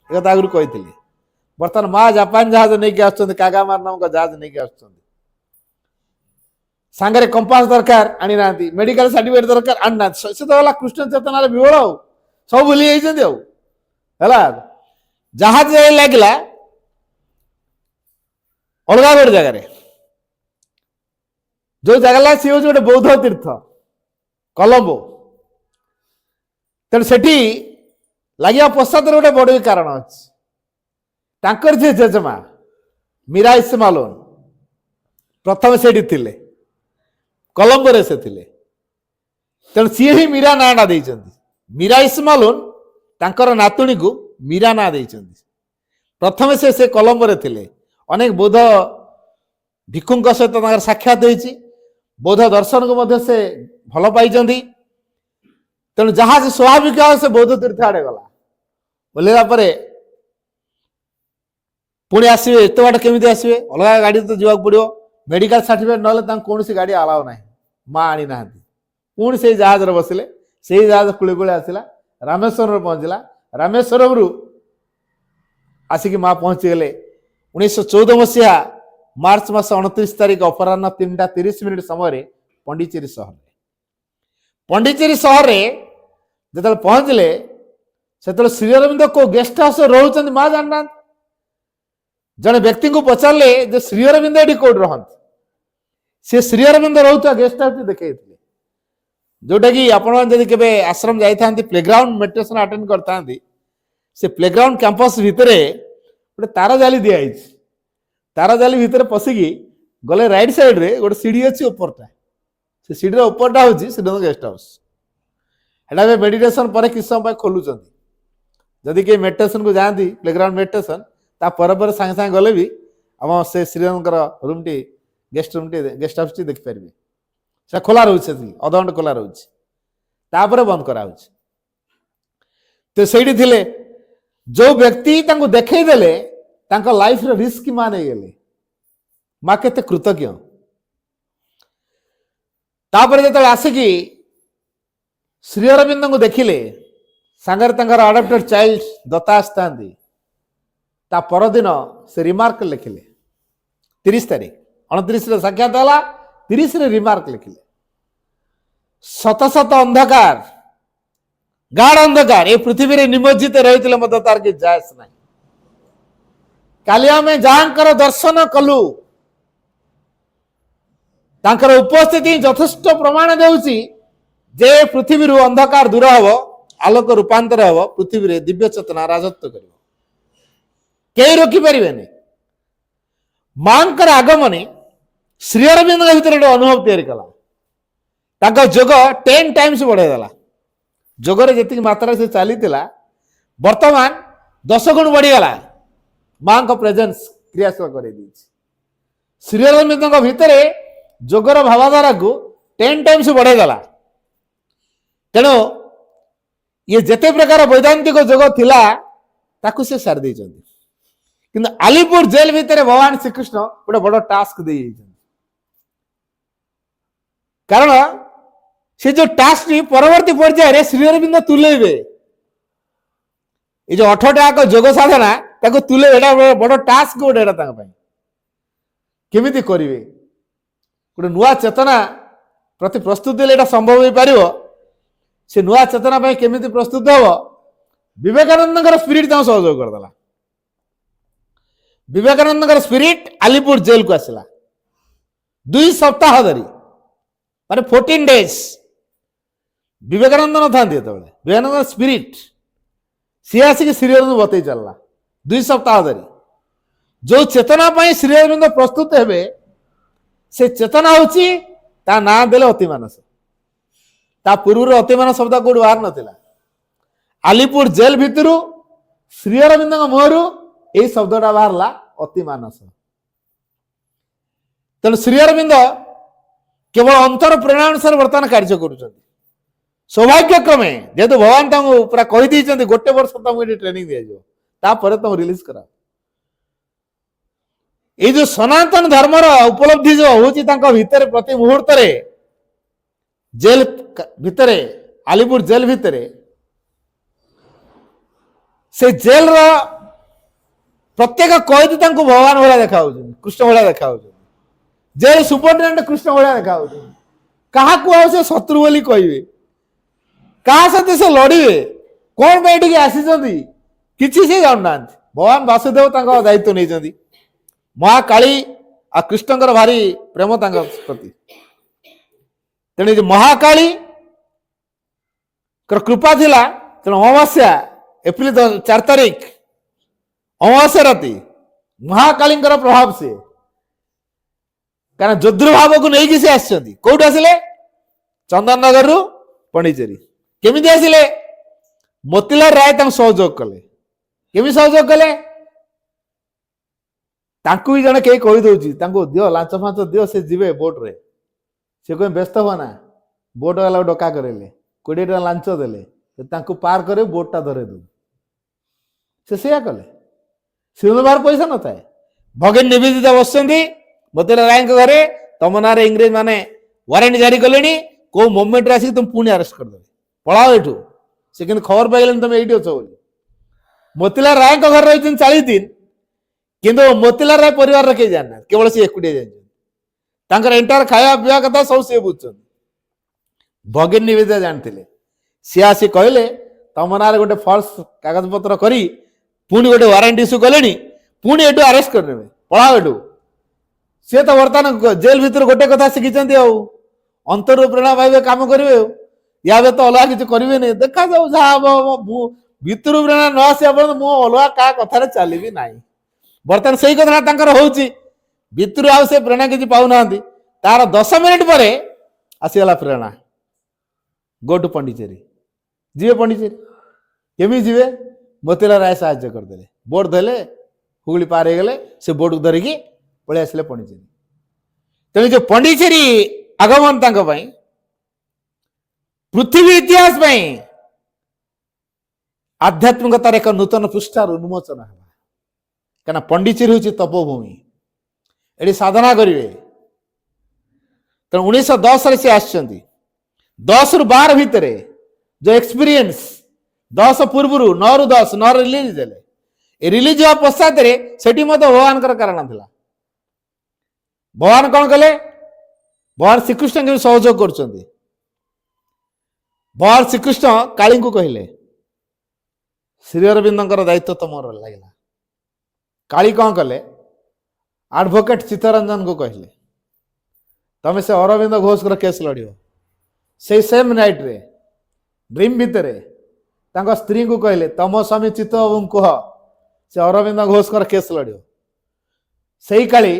ଏ କଥା ଆଗରୁ କହିଥିଲେ। ବର୍ତ୍ତମାନ ମା ଜାପାନ ଜାହାଜ ନେଇକି ଆସୁଛନ୍ତି, କାଗାମାର ନାମକ ଜାହାଜ ନେଇକି ଆସୁଛନ୍ତି। ସାଙ୍ଗରେ କମ୍ପାସ ଦରକାର ଆଣିନାହାନ୍ତି, ମେଡିକାଲ ସାର୍ଟିଫିକେଟ ଦରକାର ଆଣିନାହାନ୍ତି। ସେ ତ ହେଲା କୃଷ୍ଣ ଚେତନାରେ ବିହଳ, ଆଉ ସବୁ ଭୁଲି ଯାଇଛନ୍ତି। ଆଉ ହେଲା ଜାହାଜ ଲାଗିଲା ଅଲଗା ଗୋଟେ ଜାଗାରେ, ଯୋଉ ଜାଗା ସିଏ ହଉଛି ଗୋଟେ ବୌଦ୍ଧ ତୀର୍ଥ କଲମ୍ବୋ। ତେଣୁ ସେଠି ଲାଗିବା ପଶ୍ଚାତରେ ଗୋଟେ ବଡ କାରଣ ଅଛି। ତାଙ୍କର ଯିଏ ଜେଜେମା ମୀରା ଇସମାଲୋନ ପ୍ରଥମେ ସେଇଠି ଥିଲେ, କଲମ୍ବୋରେ ସେ ଥିଲେ। ତେଣୁ ସିଏ ହିଁ ମୀରା ନାଁଟା ଦେଇଛନ୍ତି। ମୀରା ଇସମାଲୋନ ତାଙ୍କର ନାତୁଣୀକୁ ମୀରା ନାଁ ଦେଇଛନ୍ତି। ପ୍ରଥମେ ସେ କଲମ୍ବୋରେ ଥିଲେ। ଅନେକ ବୌଦ୍ଧ ଭିକ୍ଷୁଙ୍କ ସହିତ ତାଙ୍କର ସାକ୍ଷାତ ହେଇଛି, ବୌଦ୍ଧ ଦର୍ଶନକୁ ମଧ୍ୟ ସେ ଭଲ ପାଇଛନ୍ତି। ତେଣୁ ଜାହାଜ ସ୍ୱାଭାବିକ ସେ ବୌଦ୍ଧ ତୀର୍ଥ ଆଡେ ଗଲା। ଓହ୍ଲେଇବା ପରେ ପୁଣି ଆସିବେ, ଏତେ ବାଟ କେମିତି ଆସିବେ, ଅଲଗା ଗାଡିରେ ତ ଯିବାକୁ ପଡିବ। ମେଡିକାଲ ସାର୍ଟିଫିକେଟ ନହେଲେ ତାଙ୍କୁ କୌଣସି ଗାଡି ଆଲାଉ ନାହିଁ, ମା ଆଣି ନାହାନ୍ତି। ପୁଣି ସେଇ ଜାହାଜରେ ବସିଲେ, ସେଇ ଜାହାଜ କୂଳେ କୂଳେ ଆସିଲା, ରାମେଶ୍ୱରରେ ପହଞ୍ଚିଲା। ରାମେଶ୍ୱରମରୁ ଆସିକି ମା ପହଞ୍ଚିଗଲେ 1914 ମସିହା ମାର୍ଚ୍ଚ ମାସ 29 ତାରିଖ ଅପରାହ୍ନ 3:30 ସମୟରେ ପଣ୍ଡିଚେରୀ ସହରରେ। ପଣ୍ଡିଚେରୀ ସହରରେ ଯେତେବେଳେ ପହଞ୍ଚିଲେ, ସେତେବେଳେ ଶ୍ରୀ ଅରବିନ୍ଦ କୋଉ ଗେଷ୍ଟ ହାଉସରେ ରହୁଛନ୍ତି ମା ଜାଣିନାହାନ୍ତି। ଜଣେ ବ୍ୟକ୍ତିଙ୍କୁ ପଚାରିଲେ ଯେ ଶ୍ରୀ ଅରବିନ୍ଦ ଏଠି କୋଉଠି ରହନ୍ତି। ସେ ଶ୍ରୀ ଅରବିନ୍ଦ ରହୁଥିବା ଗେଷ୍ଟ ହାଉସ ଦେଖେଇଥିଲେ, ଯୋଉଟା କି ଆପଣମାନେ ଯଦି କେବେ ଆଶ୍ରମ ଯାଇଥାନ୍ତି, ପ୍ଲେଗ୍ରାଉଣ୍ଡ ମେଡିଟେସନ ଆଟେଣ୍ଡ କରିଥାନ୍ତି, ସେ ପ୍ଲେଗ୍ରାଉଣ୍ଡ କ୍ୟାମ୍ପସ ଭିତରେ ଗୋଟେ ତାର ଜାଲି ଦିଆଯାଇଛି। ତାର ଜାଲି ଭିତରେ ପଶିକି ଗଲେ ରାଇଟ ସାଇଡରେ ଗୋଟେ ସିଢି ଅଛି, ଉପରଟା, ସେ ସିଢିର ଉପରଟା ହଉଛି ଶ୍ରୀରଙ୍ଗ ଗେଷ୍ଟ ହାଉସ। ଏଟା ଏବେ ମେଡିଟେସନ ପରେ କିଛି ସମୟ ପାଇଁ ଖୋଲୁଛନ୍ତି। ଯଦି କେହି ମେଡିଟେସନକୁ ଯାଆନ୍ତି, ପ୍ଲେଗ୍ରାଉଣ୍ଡ ମେଡିଟେସନ, ତା ପରେ ପରେ ସାଙ୍ଗେ ସାଙ୍ଗେ ଗଲେ ବି ଆମ ସେ ଶ୍ରୀରଙ୍ଗଙ୍କର ରୁମଟି, ଗେଷ୍ଟ ହାଉସଟି ଦେଖିପାରିବେ। ସେଟା ଖୋଲା ରହୁଛି, ସେତିକି ଅଧଘଣ୍ଟା ଖୋଲା ରହୁଛି, ତାପରେ ବନ୍ଦ କରାହଉଛି। ତ ସେଇଠି ଥିଲେ ଯୋଉ ବ୍ୟକ୍ତି ତାଙ୍କୁ ଦେଖେଇ ଦେଲେ, ତାଙ୍କ ଲାଇଫର ରିସ୍କ ମା ନେଇଗଲେ। ମା କେତେ କୃତଜ୍ଞ। ତାପରେ ଯେତେବେଳେ ଆସିକି ଶ୍ରୀ ଅରବିନ୍ଦଙ୍କୁ ଦେଖିଲେ, ସାଙ୍ଗରେ ତାଙ୍କର ଆଡପ୍ଟେଡ୍ ଚାଇଲ୍ଡ ଦତ୍ତା ଆସିଥାନ୍ତି, ତା ପରଦିନ ସେ ରିମାର୍କ ଲେଖିଲେ 30 ତାରିଖ, 29ରେ ସାକ୍ଷାତ ହେଲା, 30ରେ ରିମାର୍କ ଲେଖିଲେ, ଶତ ଶତ ଅନ୍ଧକାର, ଗାଢ ଅନ୍ଧକାର ଏ ପୃଥିବୀରେ ନିମଜ୍ଜିତ ରହିଥିଲେ ମଧ୍ୟ ତାର କିଛି ଯାଏସ ନାହିଁ। କାଲି ଆମେ ଯାହାଙ୍କର ଦର୍ଶନ କଲୁ, ତାଙ୍କର ଉପସ୍ଥିତି ଯଥେଷ୍ଟ ପ୍ରମାଣ ଦେଉଛି ଯେ ପୃଥିବୀରୁ ଅନ୍ଧକାର ଦୂର ହେବ, ଆଲୋକ ରୂପାନ୍ତର ହେବ, ପୃଥିବୀରେ ଦିବ୍ୟ ଚେତନା ରାଜତ୍ୱ କରିବ, କେହି ରୋକିପାରିବେନି। ମାଙ୍କର ଆଗମନୀ ଶ୍ରୀ ଅରବିନ୍ଦଙ୍କ ଭିତରେ ଗୋଟେ ଅନୁଭବ ତିଆରି କଲା। ତାଙ୍କ ଯୋଗ 10 ଟାଇମ୍ସ ବଢେଇଦେଲା। ଯୋଗରେ ଯେତିକି ମାତ୍ରାରେ ସେ ଚାଲିଥିଲା, ବର୍ତ୍ତମାନ 10 ଗୁଣ ବଢିଗଲା। ମାଙ୍କ ପ୍ରେଜେନ୍ସ କ୍ରିୟାଶୀଳ କରାଇ ଦେଇଛି। ଶ୍ରୀ ଅରବିନ୍ଦଙ୍କ ଭିତରେ ଯୋଗର ଭାବଧାରାକୁ 10 ଟାଇମ୍ସ ବଢେଇଦେଲା। ତେଣୁ ଇଏ ଯେତେ ପ୍ରକାର ବୈଦାନ୍ତିକ ଯୋଗ ଥିଲା ତାକୁ ସେ ସାରି ଦେଇଛନ୍ତି। କିନ୍ତୁ ଆଲିପୁର ଜେଲ ଭିତରେ ଭଗବାନ ଶ୍ରୀକୃଷ୍ଣ ଗୋଟେ ବଡ ଟାସ୍କ ଦେଇଯାଇଛନ୍ତି। କାରଣ ସେ ଯୋଉ ଟାସ୍କଟି ପରବର୍ତ୍ତୀ ପର୍ଯ୍ୟାୟରେ ଶ୍ରୀ ଅରବିନ୍ଦ ତୁଲେଇବେ। ଏ ଯୋଉ 8ଟା ଯାକ ଯୋଗ ସାଧନା ତାକୁ ତୁଲେଇବେ, ଏଟା ବଡ ଟାସ୍କ ଗୋଟେ, ଏଟା ତାଙ୍କ ପାଇଁ। କେମିତି କରିବେ? ଗୋଟେ ନୂଆ ଚେତନା ପ୍ରତି ପ୍ରସ୍ତୁତ ହେଲେ ଏଟା ସମ୍ଭବ ହେଇପାରିବ। ସେ ନୂଆ ଚେତନା ପାଇଁ କେମିତି ପ୍ରସ୍ତୁତ ହବ? ବିବେକାନନ୍ଦଙ୍କର ସ୍ପିରିଟ ତାଙ୍କୁ ସହଯୋଗ କରିଦେଲା। ବିବେକାନନ୍ଦଙ୍କର ସ୍ପିରିଟ ଆଲିପୁର ଜେଲକୁ ଆସିଲା 2 ସପ୍ତାହ ଧରି, ମାନେ 14 ଡେଜ। ବିବେକାନନ୍ଦ ନଥାନ୍ତି ଯେତେବେଳେ, ବିବେକାନନ୍ଦର ସ୍ପିରିଟ ସିଏ ଆସିକି ଶ୍ରୀ ଅରବିନ୍ଦ ବତେଇ ଚାଲିଲା 2 ସପ୍ତାହ ଧରି। ଯୋଉ ଚେତନା ପାଇଁ ଶ୍ରୀ ଅରବିନ୍ଦ ପ୍ରସ୍ତୁତ ହେବେ, ସେ ଚେତନା ହଉଛି, ତା ନାଁ ଦେଲେ ଅତିମାନସ। ତା ପୂର୍ବରୁ ଅତିମାନସ ଶବ୍ଦ କୋଉଠି ବାହାର ନଥିଲା। ଆଲିପୁର ଜେଲ ଭିତରୁ ଶ୍ରୀ ଅରବିନ୍ଦଙ୍କ ମୁହଁରୁ ଏଇ ଶବ୍ଦଟା ବାହାରିଲା, ଅତିମାନସ। ତେଣୁ ଶ୍ରୀ ଅରବିନ୍ଦ କେବଳ ଅନ୍ତର ପ୍ରେରଣା ଅନୁସାରେ ବର୍ତ୍ତମାନ କାର୍ଯ୍ୟ କରୁଛନ୍ତି। ସୌଭାଗ୍ୟକ୍ରମେ ଯେହେତୁ ଭଗବାନ ତାଙ୍କୁ ପୁରା କହିଦେଇଛନ୍ତି 1 ବର୍ଷ ତମକୁ ଏଠି ଟ୍ରେନିଂ ଦିଆଯିବ, ତାପରେ ତମକୁ ରିଲିଜ କରା। ଏଇ ଯୋଉ ସନାତନ ଧର୍ମର ଉପଲବ୍ଧି ଯୋଉ ହଉଛି ତାଙ୍କ ଭିତରେ ପ୍ରତି ମୁହୂର୍ତ୍ତରେ, ଜେଲ ଭିତରେ, ଆଲିପୁର ଜେଲ ଭିତରେ, ସେ ଜେଲର ପ୍ରତ୍ୟେକ କଏଦୀ ତାଙ୍କୁ ଭଗବାନ ଭଳିଆ ଦେଖାଯାଉଛନ୍ତି, କୃଷ୍ଣ ଭଳିଆ ଦେଖାଯାଉଛନ୍ତି। ଜେଲ ସୁପରିଟେଣ୍ଡେଣ୍ଟ କୃଷ୍ଣ ଭଳିଆ ଦେଖାଯାଉଛନ୍ତି। କାହାକୁ ଆଉ ସେ ଶତ୍ରୁ ବୋଲି କହିବେ? କାହା ସହିତ ସେ ଲଢିବେ? କଣ ପାଇଁ ଏଠିକି ଆସିଛନ୍ତି? କିଛି ସେ ଜାଣୁନାହାନ୍ତି। ଭଗବାନ ବାସୁଦେବ ତାଙ୍କ ଦାୟିତ୍ୱ ନେଇଛନ୍ତି। ମହାକାଳୀ ଆଉ କୃଷ୍ଣଙ୍କର ଭାରି ପ୍ରେମ ତାଙ୍କ ପ୍ରତି। ତେଣୁ ମହାକାଳୀ କୃପା ଥିଲା। ତେଣୁ ଅମାବାସ୍ୟା ଏପ୍ରିଲ 4 ତାରିଖ ଅମାବାସ୍ୟା ରାତି ମହାକାଳୀଙ୍କର ପ୍ରଭାବ ସିଏ। କାରଣ ଯୋଦ୍ରୁଭାବକୁ ନେଇକି ସେ ଆସିଛନ୍ତି। କୋଉଠୁ ଆସିଲେ? ଚନ୍ଦନନଗରରୁ ପଣ୍ଡିଚେରୀ। କେମିତି ଆସିଲେ? ମୋତିଲାଲ ରାୟ ତାଙ୍କୁ ସହଯୋଗ କଲେ। କେମିତି ସହଯୋଗ କଲେ? ତାଙ୍କୁ ବି ଜଣେ କେହି କହିଦଉଛି, ତାଙ୍କୁ ଦିଅ ଲାଞ୍ଚ ଫାଞ୍ଚ ଦିଅ, ସେ ଯିବେ ବୋଟରେ। ସେ କହି ବ୍ୟସ୍ତ ହୁଅ ନା, ବୋଟ ବାଲାକୁ ଡକା କରେଇଲେ, 20 ଟଙ୍କା ଲାଞ୍ଚ ଦେଲେ, ତାଙ୍କୁ ପାର କରି ବୋଟଟା ଧରେଇ ଦଉ। ସେ ସେଇଆ କଲେ। ସିଂହଦ ବାହାର ପଇସା ନଥାଏ। ଭଗିନୀ ନିବେଦିତା ବସିଛନ୍ତି ମୋତିଲାଲ ରାୟଙ୍କ ଘରେ, ତମ ନାଁରେ ଇଂରେଜ ମାନେ ୱାରେଣ୍ଟ ଜାରି କଲେଣି, କୋଉ ମୋମେଣ୍ଟରେ ଆସିକି ତୁମ ପୁଣି ଆରେଷ୍ଟ କରିଦେବେ, ପଳାଅ ଏଠୁ। ସେ କିନ୍ତୁ ଖବର ପାଇଗଲେଣି ତମେ ଏଇଠି ଅଛ ବୋଲି। ମୋତିଲାଲ ରାୟଙ୍କ ଘରେ ରହିଛନ୍ତି 40 ଦିନ, କିନ୍ତୁ ମୋତିଲାଲ ରାୟ ପରିବାରର କେହି ଜାଣିନାହାନ୍ତି, କେବଳ ସେ ଏକୁଟିଆ ଜାଣିଛନ୍ତି। ତାଙ୍କର ଏଣ୍ଟାର ଖାଇବା ପିଇବା କଥା ସବୁ ସିଏ ବୁଝୁଛନ୍ତି। ଭଗିନୀ ନିବେଦିତା ଜାଣିଥିଲେ। ସିଏ ଆସି କହିଲେ ତମ ନାଁରେ ଗୋଟେ ଫଲ୍ସ କାଗଜପତ୍ର କରି ପୁଣି ଗୋଟେ ୱାରେଣ୍ଟ ଇସ୍ୟୁ କଲେଣି, ପୁଣି ଏଠୁ ଆରେଷ୍ଟ କରିନେବେ, ପଳାଅ ଏଠୁ। ସିଏ ତ ବର୍ତ୍ତମାନ ଜେଲ ଭିତରେ ଗୋଟେ କଥା ଶିଖିଛନ୍ତି, ଆଉ ଅନ୍ତରରୁ ପ୍ରେରଣା ପାଇବେ, କାମ କରିବେ। ଆଉ ୟା ବ୍ୟତୀତ ଅଲଗା କିଛି କରିବେନି। ଦେଖାଯାଉ ଯାହା ହବ ହବ। ଭିତରୁ ପ୍ରେରଣା ନ ଆସିବା ପର୍ଯ୍ୟନ୍ତ ମୁଁ ଅଲଗା କାହା କଥାରେ ଚାଲିବି ନାହିଁ। ବର୍ତ୍ତମାନ ସେଇ କଥା ତାଙ୍କର ହଉଛି। ଭିତରୁ ଆଉ ସେ ପ୍ରେରଣା କିଛି ପାଉନାହାନ୍ତି। ତାର 10 ମିନିଟ ପରେ ଆସିଗଲା ପ୍ରେରଣା, ଗୋ ଟୁ ପଣ୍ଡିଚେରୀ। ଯିବେ ପଣ୍ଡିଚେରୀ। କେମିତି ଯିବେ? ମୋତିଲାଲ ରାୟ ସାହାଯ୍ୟ କରିଦେଲେ, ବୋଟ ଧରିଲେ, ହୁଗୁଳି ପାର ହେଇଗଲେ, ସେ ବୋଟକୁ ଧରିକି ପଳେଇ ଆସିଲେ ପଣ୍ଡିଚେରୀ। ତେଣୁ ଯୋଉ ପଣ୍ଡିଚେରୀ ଆଗମନ ତାଙ୍କ ପାଇଁ ପୃଥିବୀ ଇତିହାସ ପାଇଁ ଆଧ୍ୟାତ୍ମିକତାର ଏକ ନୂତନ ପୃଷ୍ଠାର ଉନ୍ମୋଚନ ହେଲା। କାରଣ ପଣ୍ଡିଚେରୀ ହେଉଛି ତପୋଭୂମି, ଏଠି ସାଧନା କରିବେ। ତେଣୁ 1910ରେ ସେ ଆସିଛନ୍ତି। 10ରୁ 12 ଭିତରେ ଯେଉଁ ଏକ୍ସପିରିଏନ୍ସ, 10 ପୂର୍ବରୁ 9ରୁ 10, 9ରେ ରିଲିଜ ଦେଲେ। ଏ ରିଲିଜ ହେବା ପଶ୍ଚାତରେ ସେଠି ମଧ୍ୟ ଭଗବାନଙ୍କର କାରଣ ଥିଲା। ଭଗବାନ କ'ଣ କଲେ? ଭଗବାନ ଶ୍ରୀକୃଷ୍ଣ କେମିତି ସହଯୋଗ କରୁଛନ୍ତି? ଭଗବାନ ଶ୍ରୀକୃଷ୍ଣ କାଳୀଙ୍କୁ କହିଲେ ଶ୍ରୀ ଅରବିନ୍ଦଙ୍କର ଦାୟିତ୍ୱ ତମର ଲାଗିଲା। କାଳୀ କ'ଣ କଲେ? ଆଡଭୋକେଟ ଚିତ୍ତରଞ୍ଜନକୁ କହିଲେ ତମେ ସେ ଅରବିନ୍ଦ ଘୋଷଙ୍କର କେସ୍ ଲଢ଼ିବ। ସେଇ ସେମ୍ ନାଇଟ୍ରେ ଡ୍ରିମ୍ ଭିତରେ ତାଙ୍କ ସ୍ତ୍ରୀଙ୍କୁ କହିଲେ ତମ ସ୍ୱାମୀ ଚିତ୍ତବାବୁଙ୍କୁ କୁହ ସେ ଅରବିନ୍ଦ ଘୋଷଙ୍କର କେସ୍ ଲଢ଼ିବ। ସେଇ କାଳୀ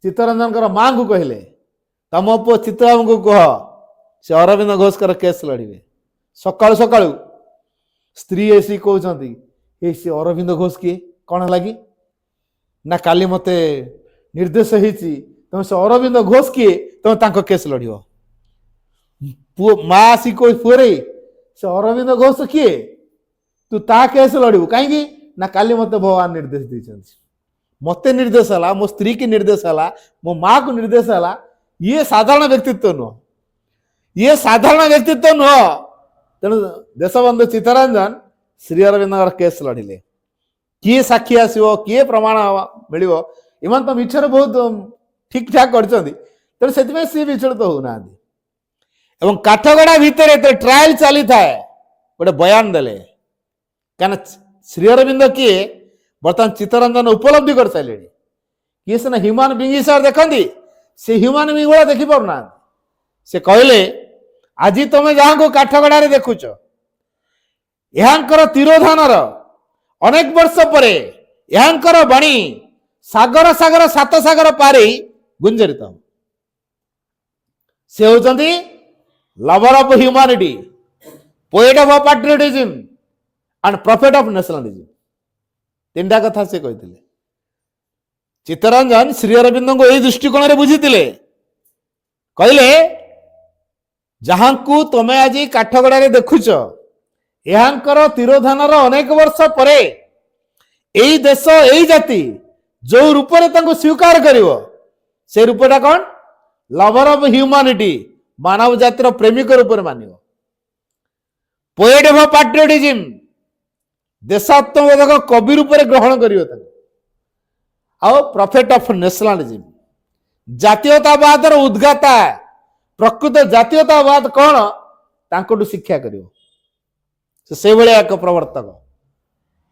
ଚିତ୍ତରଞ୍ଜନଙ୍କର ମାଙ୍କୁ କହିଲେ ତମ ପୁଅ ଚିତ୍ତବାବୁଙ୍କୁ କୁହ ସେ ଅରବିନ୍ଦ ଘୋଷଙ୍କର କେସ୍ ଲଢ଼ିବେ। ସକାଳୁ ସକାଳୁ ସ୍ତ୍ରୀ ଆସି କହୁଛନ୍ତି ଏ ସେ ଅରବିନ୍ଦ ଘୋଷ କିଏ, କ'ଣ ହେଲା କି? ନା କାଲି ମୋତେ ନିର୍ଦ୍ଦେଶ ହେଇଛି ତମେ ସେ ଅରବିନ୍ଦ ଘୋଷ କିଏ, ତମେ ତାଙ୍କ କେସ୍ ଲଢ଼ିବ। ପୁଅ ମା ଆସି କହୁ ପୁଅରେ ସେ ଅରବିନ୍ଦ ଘୋଷ କିଏ, ତୁ ତା କେସ୍ ଲଢ଼ିବୁ। କାହିଁକି? ନା କାଲି ମୋତେ ଭଗବାନ ନିର୍ଦ୍ଦେଶ ଦେଇଛନ୍ତି। ମୋତେ ନିର୍ଦ୍ଦେଶ ହେଲା, ମୋ ସ୍ତ୍ରୀ କି ନିର୍ଦ୍ଦେଶ ହେଲା, ମୋ ମାକୁ ନିର୍ଦ୍ଦେଶ ହେଲା। ଇଏ ସାଧାରଣ ବ୍ୟକ୍ତିତ୍ୱ ନୁହଁ, ଇଏ ସାଧାରଣ ବ୍ୟକ୍ତିତ୍ୱ ନୁହଁ। ତେଣୁ ଦେଶବନ୍ଧୁ ଚିତ୍ତରଞ୍ଜନ ଶ୍ରୀ ଅରବିନ୍ଦଙ୍କର କେସ୍ ଲଢ଼ିଲେ। କିଏ ସାକ୍ଷୀ ଆସିବ, କିଏ ପ୍ରମାଣ ମିଳିବ, ଏମାନେ ତ ମିଛରେ ବହୁତ ଠିକ୍ ଠାକ୍ କରିଛନ୍ତି। ତେଣୁ ସେଥିପାଇଁ ସିଏ ବିଚଳିତ ହଉନାହାନ୍ତି। ଏବଂ କାଠଗଡ଼ା ଭିତରେ ଯେତେବେଳେ ଟ୍ରାଏଲ ଚାଲିଥାଏ ଗୋଟେ ବୟାନ ଦେଲେ, କାରଣ ଶ୍ରୀ ଅରବିନ୍ଦ କିଏ ବର୍ତ୍ତମାନ ଚିତ୍ତରଞ୍ଜନ ଉପଲବ୍ଧି କରିସାରିଲେଣି। କିଏ ସିନା ହ୍ୟୁମାନ ବିଙ୍ଗ ହିସାବରେ ଦେଖନ୍ତି, ସେ ହ୍ୟୁମାନ ବିଙ୍ଗ ଭଳିଆ ଦେଖିପାରୁନାହାନ୍ତି। ସେ କହିଲେ ଆଜି ତମେ ଯାହାଙ୍କୁ କାଠଗଡ଼ାରେ ଦେଖୁଛ, ଏହାଙ୍କର ତିରୋଧାନର ଅନେକ ବର୍ଷ ପରେ ଏହାଙ୍କର ବାଣୀ ସାଗର ସାଗର ସାତ ସାଗର ପାରି ଗୁଞ୍ଜରିତ। ସେ ହେଉଛନ୍ତି lover of humanity, poet of patriotism and prophet of nationalism. ତିନିଟା କଥା ସେ କହିଥିଲେ। ଚିତ୍ତରଞ୍ଜନ ଶ୍ରୀ ଅରବିନ୍ଦଙ୍କୁ ଏହି ଦୃଷ୍ଟିକୋଣରେ ବୁଝିଥିଲେ। କହିଲେ ଯାହାଙ୍କୁ ତମେ ଆଜି କାଠଗଡ଼ାରେ ଦେଖୁଛ, ଏହାଙ୍କର ତିରୋଧାନର ଅନେକ ବର୍ଷ ପରେ ଏଇ ଦେଶ, ଏଇ ଜାତି ଯୋଉ ରୂପରେ ତାଙ୍କୁ ସ୍ୱୀକାର କରିବ, ସେ ରୂପଟା କ'ଣ? ଲଭର ଅଫ୍ ହ୍ୟୁମାନିଟି, ମାନବ ଜାତିର ପ୍ରେମିକ ରୂପରେ ମାନିବ। ପୋଏଟ୍ ଅଫ୍ ପାଟ୍ରିଅଟିଜିମ୍, ଦେଶାତ୍ମବୋଧକ କବି ରୂପରେ ଗ୍ରହଣ କରିବ ତାଙ୍କୁ। ଆଉ ପ୍ରଫେଟ୍ ଅଫ୍ ନ୍ୟାସନାଲିଜିମ୍, ଜାତୀୟତାବାଦର ଉଦ୍ଗାତା, ପ୍ରକୃତ ଜାତୀୟତାବାଦ କ'ଣ ତାଙ୍କଠୁ ଶିକ୍ଷା କରିବ। ସେଇଭଳିଆ ଏକ ପ୍ରବର୍ତ୍ତକ,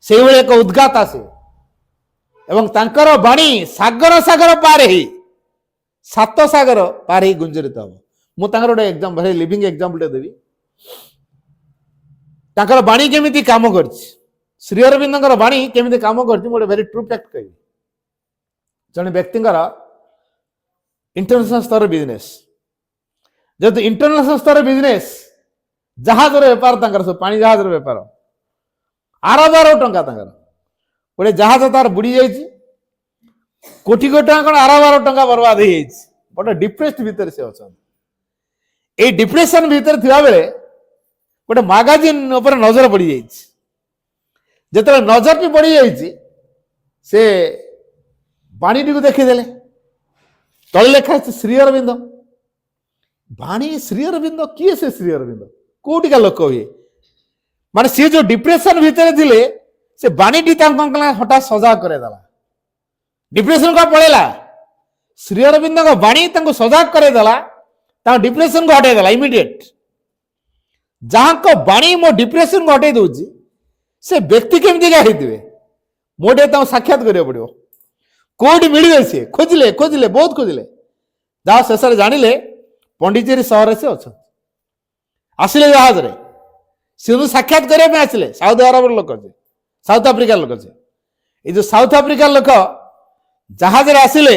ସେଇଭଳି ଏକ ଉଦ୍ଗାତା ସେ। ଏବଂ ତାଙ୍କର ବାଣୀ ସାଗର ସାଗର ପାର ହେଇ, ସାତ ସାଗର ପାର ହେଇ ଗୁଞ୍ଜରିତ ହବ। ମୁଁ ତାଙ୍କର ଗୋଟେ ଏକ୍ସାମ୍ପଲ, ଭେରି ଲିଭିଂ ଏକ୍ସାମ୍ପଲଟେ ଦେବି। ତାଙ୍କର ବାଣୀ କେମିତି କାମ କରିଛି, ଶ୍ରୀ ଅରବିନ୍ଦଙ୍କର ବାଣୀ କେମିତି କାମ କରିଛି, ମୁଁ ଗୋଟେ ଭେରି ଟ୍ରୁ ଫ୍ୟାକ୍ଟ କହିବି। ଜଣେ ବ୍ୟକ୍ତିଙ୍କର ଇଣ୍ଟରନ୍ୟାସନାଲ ସ୍ତରରେ ବିଜନେସ୍, ଯେହେତୁ ଇଣ୍ଟରନ୍ୟାସନାଲ ସ୍ତରରେ ବିଜନେସ୍, ଜାହାଜର ବେପାର ତାଙ୍କର, ସବୁ ପାଣି ଜାହାଜର ବେପାର, ଆରବ ଟଙ୍କା ତାଙ୍କର। ଗୋଟେ ଜାହାଜ ତାର ବୁଡ଼ି ଯାଇଛି, କୋଟି କୋଟି ଟଙ୍କା କ'ଣ ଆରବ ଟଙ୍କା ବର୍ବାଦ ହେଇଯାଇଛି। ଗୋଟେ ଡିପ୍ରେସଡ ଭିତରେ ସେ ଅଛନ୍ତି। ଏଇ ଡିପ୍ରେସନ ଭିତରେ ଥିବାବେଳେ ଗୋଟେ ମାଗାଜିନ୍ ଉପରେ ନଜର ପଡ଼ିଯାଇଛି। ଯେତେବେଳେ ନଜରଟି ପଡ଼ିଯାଇଛି, ସେ ବାଣୀଟିକୁ ଦେଖିଦେଲେ। ତଳେ ଲେଖା ଅଛି ଶ୍ରୀ ଅରବିନ୍ଦ। ବାଣୀ ଶ୍ରୀ ଅରବିନ୍ଦ, କିଏ ସେ ଶ୍ରୀ ଅରବିନ୍ଦ, କୋଉଠିକା ଲୋକ ହୁଏ? ମାନେ ସିଏ ଯୋଉ ଡିପ୍ରେସନ ଭିତରେ ଥିଲେ, ସେ ବାଣୀଟି ତାଙ୍କୁ କ'ଣ କଲା, ହଠାତ୍ ସଜାଗ କରେଇଦେଲା। ଡିପ୍ରେସନ କୁ ପଳେଇଲା, ଶ୍ରୀ ଅରବିନ୍ଦଙ୍କ ବାଣୀ ତାଙ୍କୁ ସଜାଗ କରେଇଦେଲା, ତାଙ୍କ ଡିପ୍ରେସନକୁ ହଟେଇଦେଲା ଇମିଡିଏଟ। ଯାହାଙ୍କ ବାଣୀ ମୋ ଡିପ୍ରେସନକୁ ହଟେଇ ଦଉଛି, ସେ ବ୍ୟକ୍ତି କେମିତିକା ହେଇଥିବେ, ମୋ ଟିକେ ତାଙ୍କୁ ସାକ୍ଷାତ କରିବାକୁ ପଡ଼ିବ। କୋଉଠି ମିଳିବେ ସିଏ? ଖୋଜିଲେ ଖୋଜିଲେ ବହୁତ ଖୋଜିଲେ, ଯାହା ଶେଷରେ ଜାଣିଲେ ପଣ୍ଡିଚେରୀ ସହରରେ ସେ ଅଛନ୍ତି। ଆସିଲେ ଜାହାଜରେ, ସେ ସାକ୍ଷାତ କରିବା ପାଇଁ ଆସିଲେ। ସାଉଥ ଆରବର ଲୋକ ସେ, ସାଉଥ ଆଫ୍ରିକାର ଲୋକ ସେ। ଏଇ ଯୋଉ ସାଉଥ ଆଫ୍ରିକାର ଲୋକ ଜାହାଜରେ ଆସିଲେ,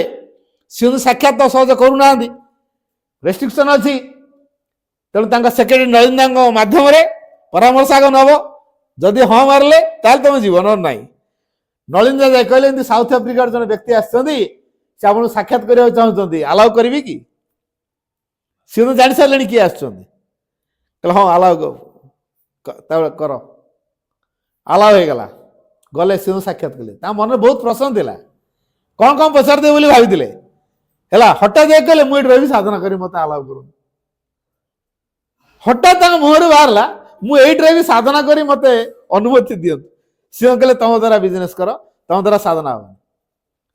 ସେ ସାକ୍ଷାତ ତ ସହଜ କରୁନାହାନ୍ତି, ରେଷ୍ଟ୍ରିକ୍ସନ ଅଛି। ତେଣୁ ତାଙ୍କ ସେକ୍ରେଟାରୀ ନଳିନ୍ଦାଙ୍କ ମାଧ୍ୟମରେ ପରାମର୍ଶ ଆଗ ନେବ। ଯଦି ହଁ ମାରିଲେ ତାହେଲେ ତମେ ଯିବ, ନହେଲେ ନାହିଁ। ନଳିନ୍ଦା ଯାଇ କହିଲେ ଏମିତି ସାଉଥ ଆଫ୍ରିକାର ଜଣେ ବ୍ୟକ୍ତି ଆସିଛନ୍ତି, ସେ ଆପଣଙ୍କୁ ସାକ୍ଷାତ କରିବାକୁ ଚାହୁଁଛନ୍ତି, ଆଲାଉ କରିବି କି? ସେ ଜାଣି ସାରିଲେଣି କିଏ ଆସୁଛନ୍ତି। କହିଲେ ହଁ ଆଲାଉ କର। ଆଲାଉ ହେଇଗଲା। ଗଲେ ସିଂହ ସାକ୍ଷାତ କଲେ ତା ମନରେ ବହୁତ ପ୍ରଶ୍ନ ଥିଲା କ'ଣ କ'ଣ ପଚାରିଦେବେ ବୋଲି ଭାବିଥିଲେ ହେଲା ହଠାତ୍ ଏକ କହିଲେ ମୁଁ ଏଠି ରହିବି ସାଧନା କରି ମୋତେ ଆଲାଉ କରନ୍ତୁ ହଠାତ୍ ତାଙ୍କ ମୁହଁରୁ ବାହାରିଲା ମୁଁ ଏଇଠି ରହିବି ସାଧନା କରି ମୋତେ ଅନୁମତି ଦିଅନ୍ତୁ ସିଂହ କହିଲେ ତମ ଦ୍ୱାରା ବିଜନେସ୍ କର ତମ ଦ୍ୱାରା ସାଧନା ହବନି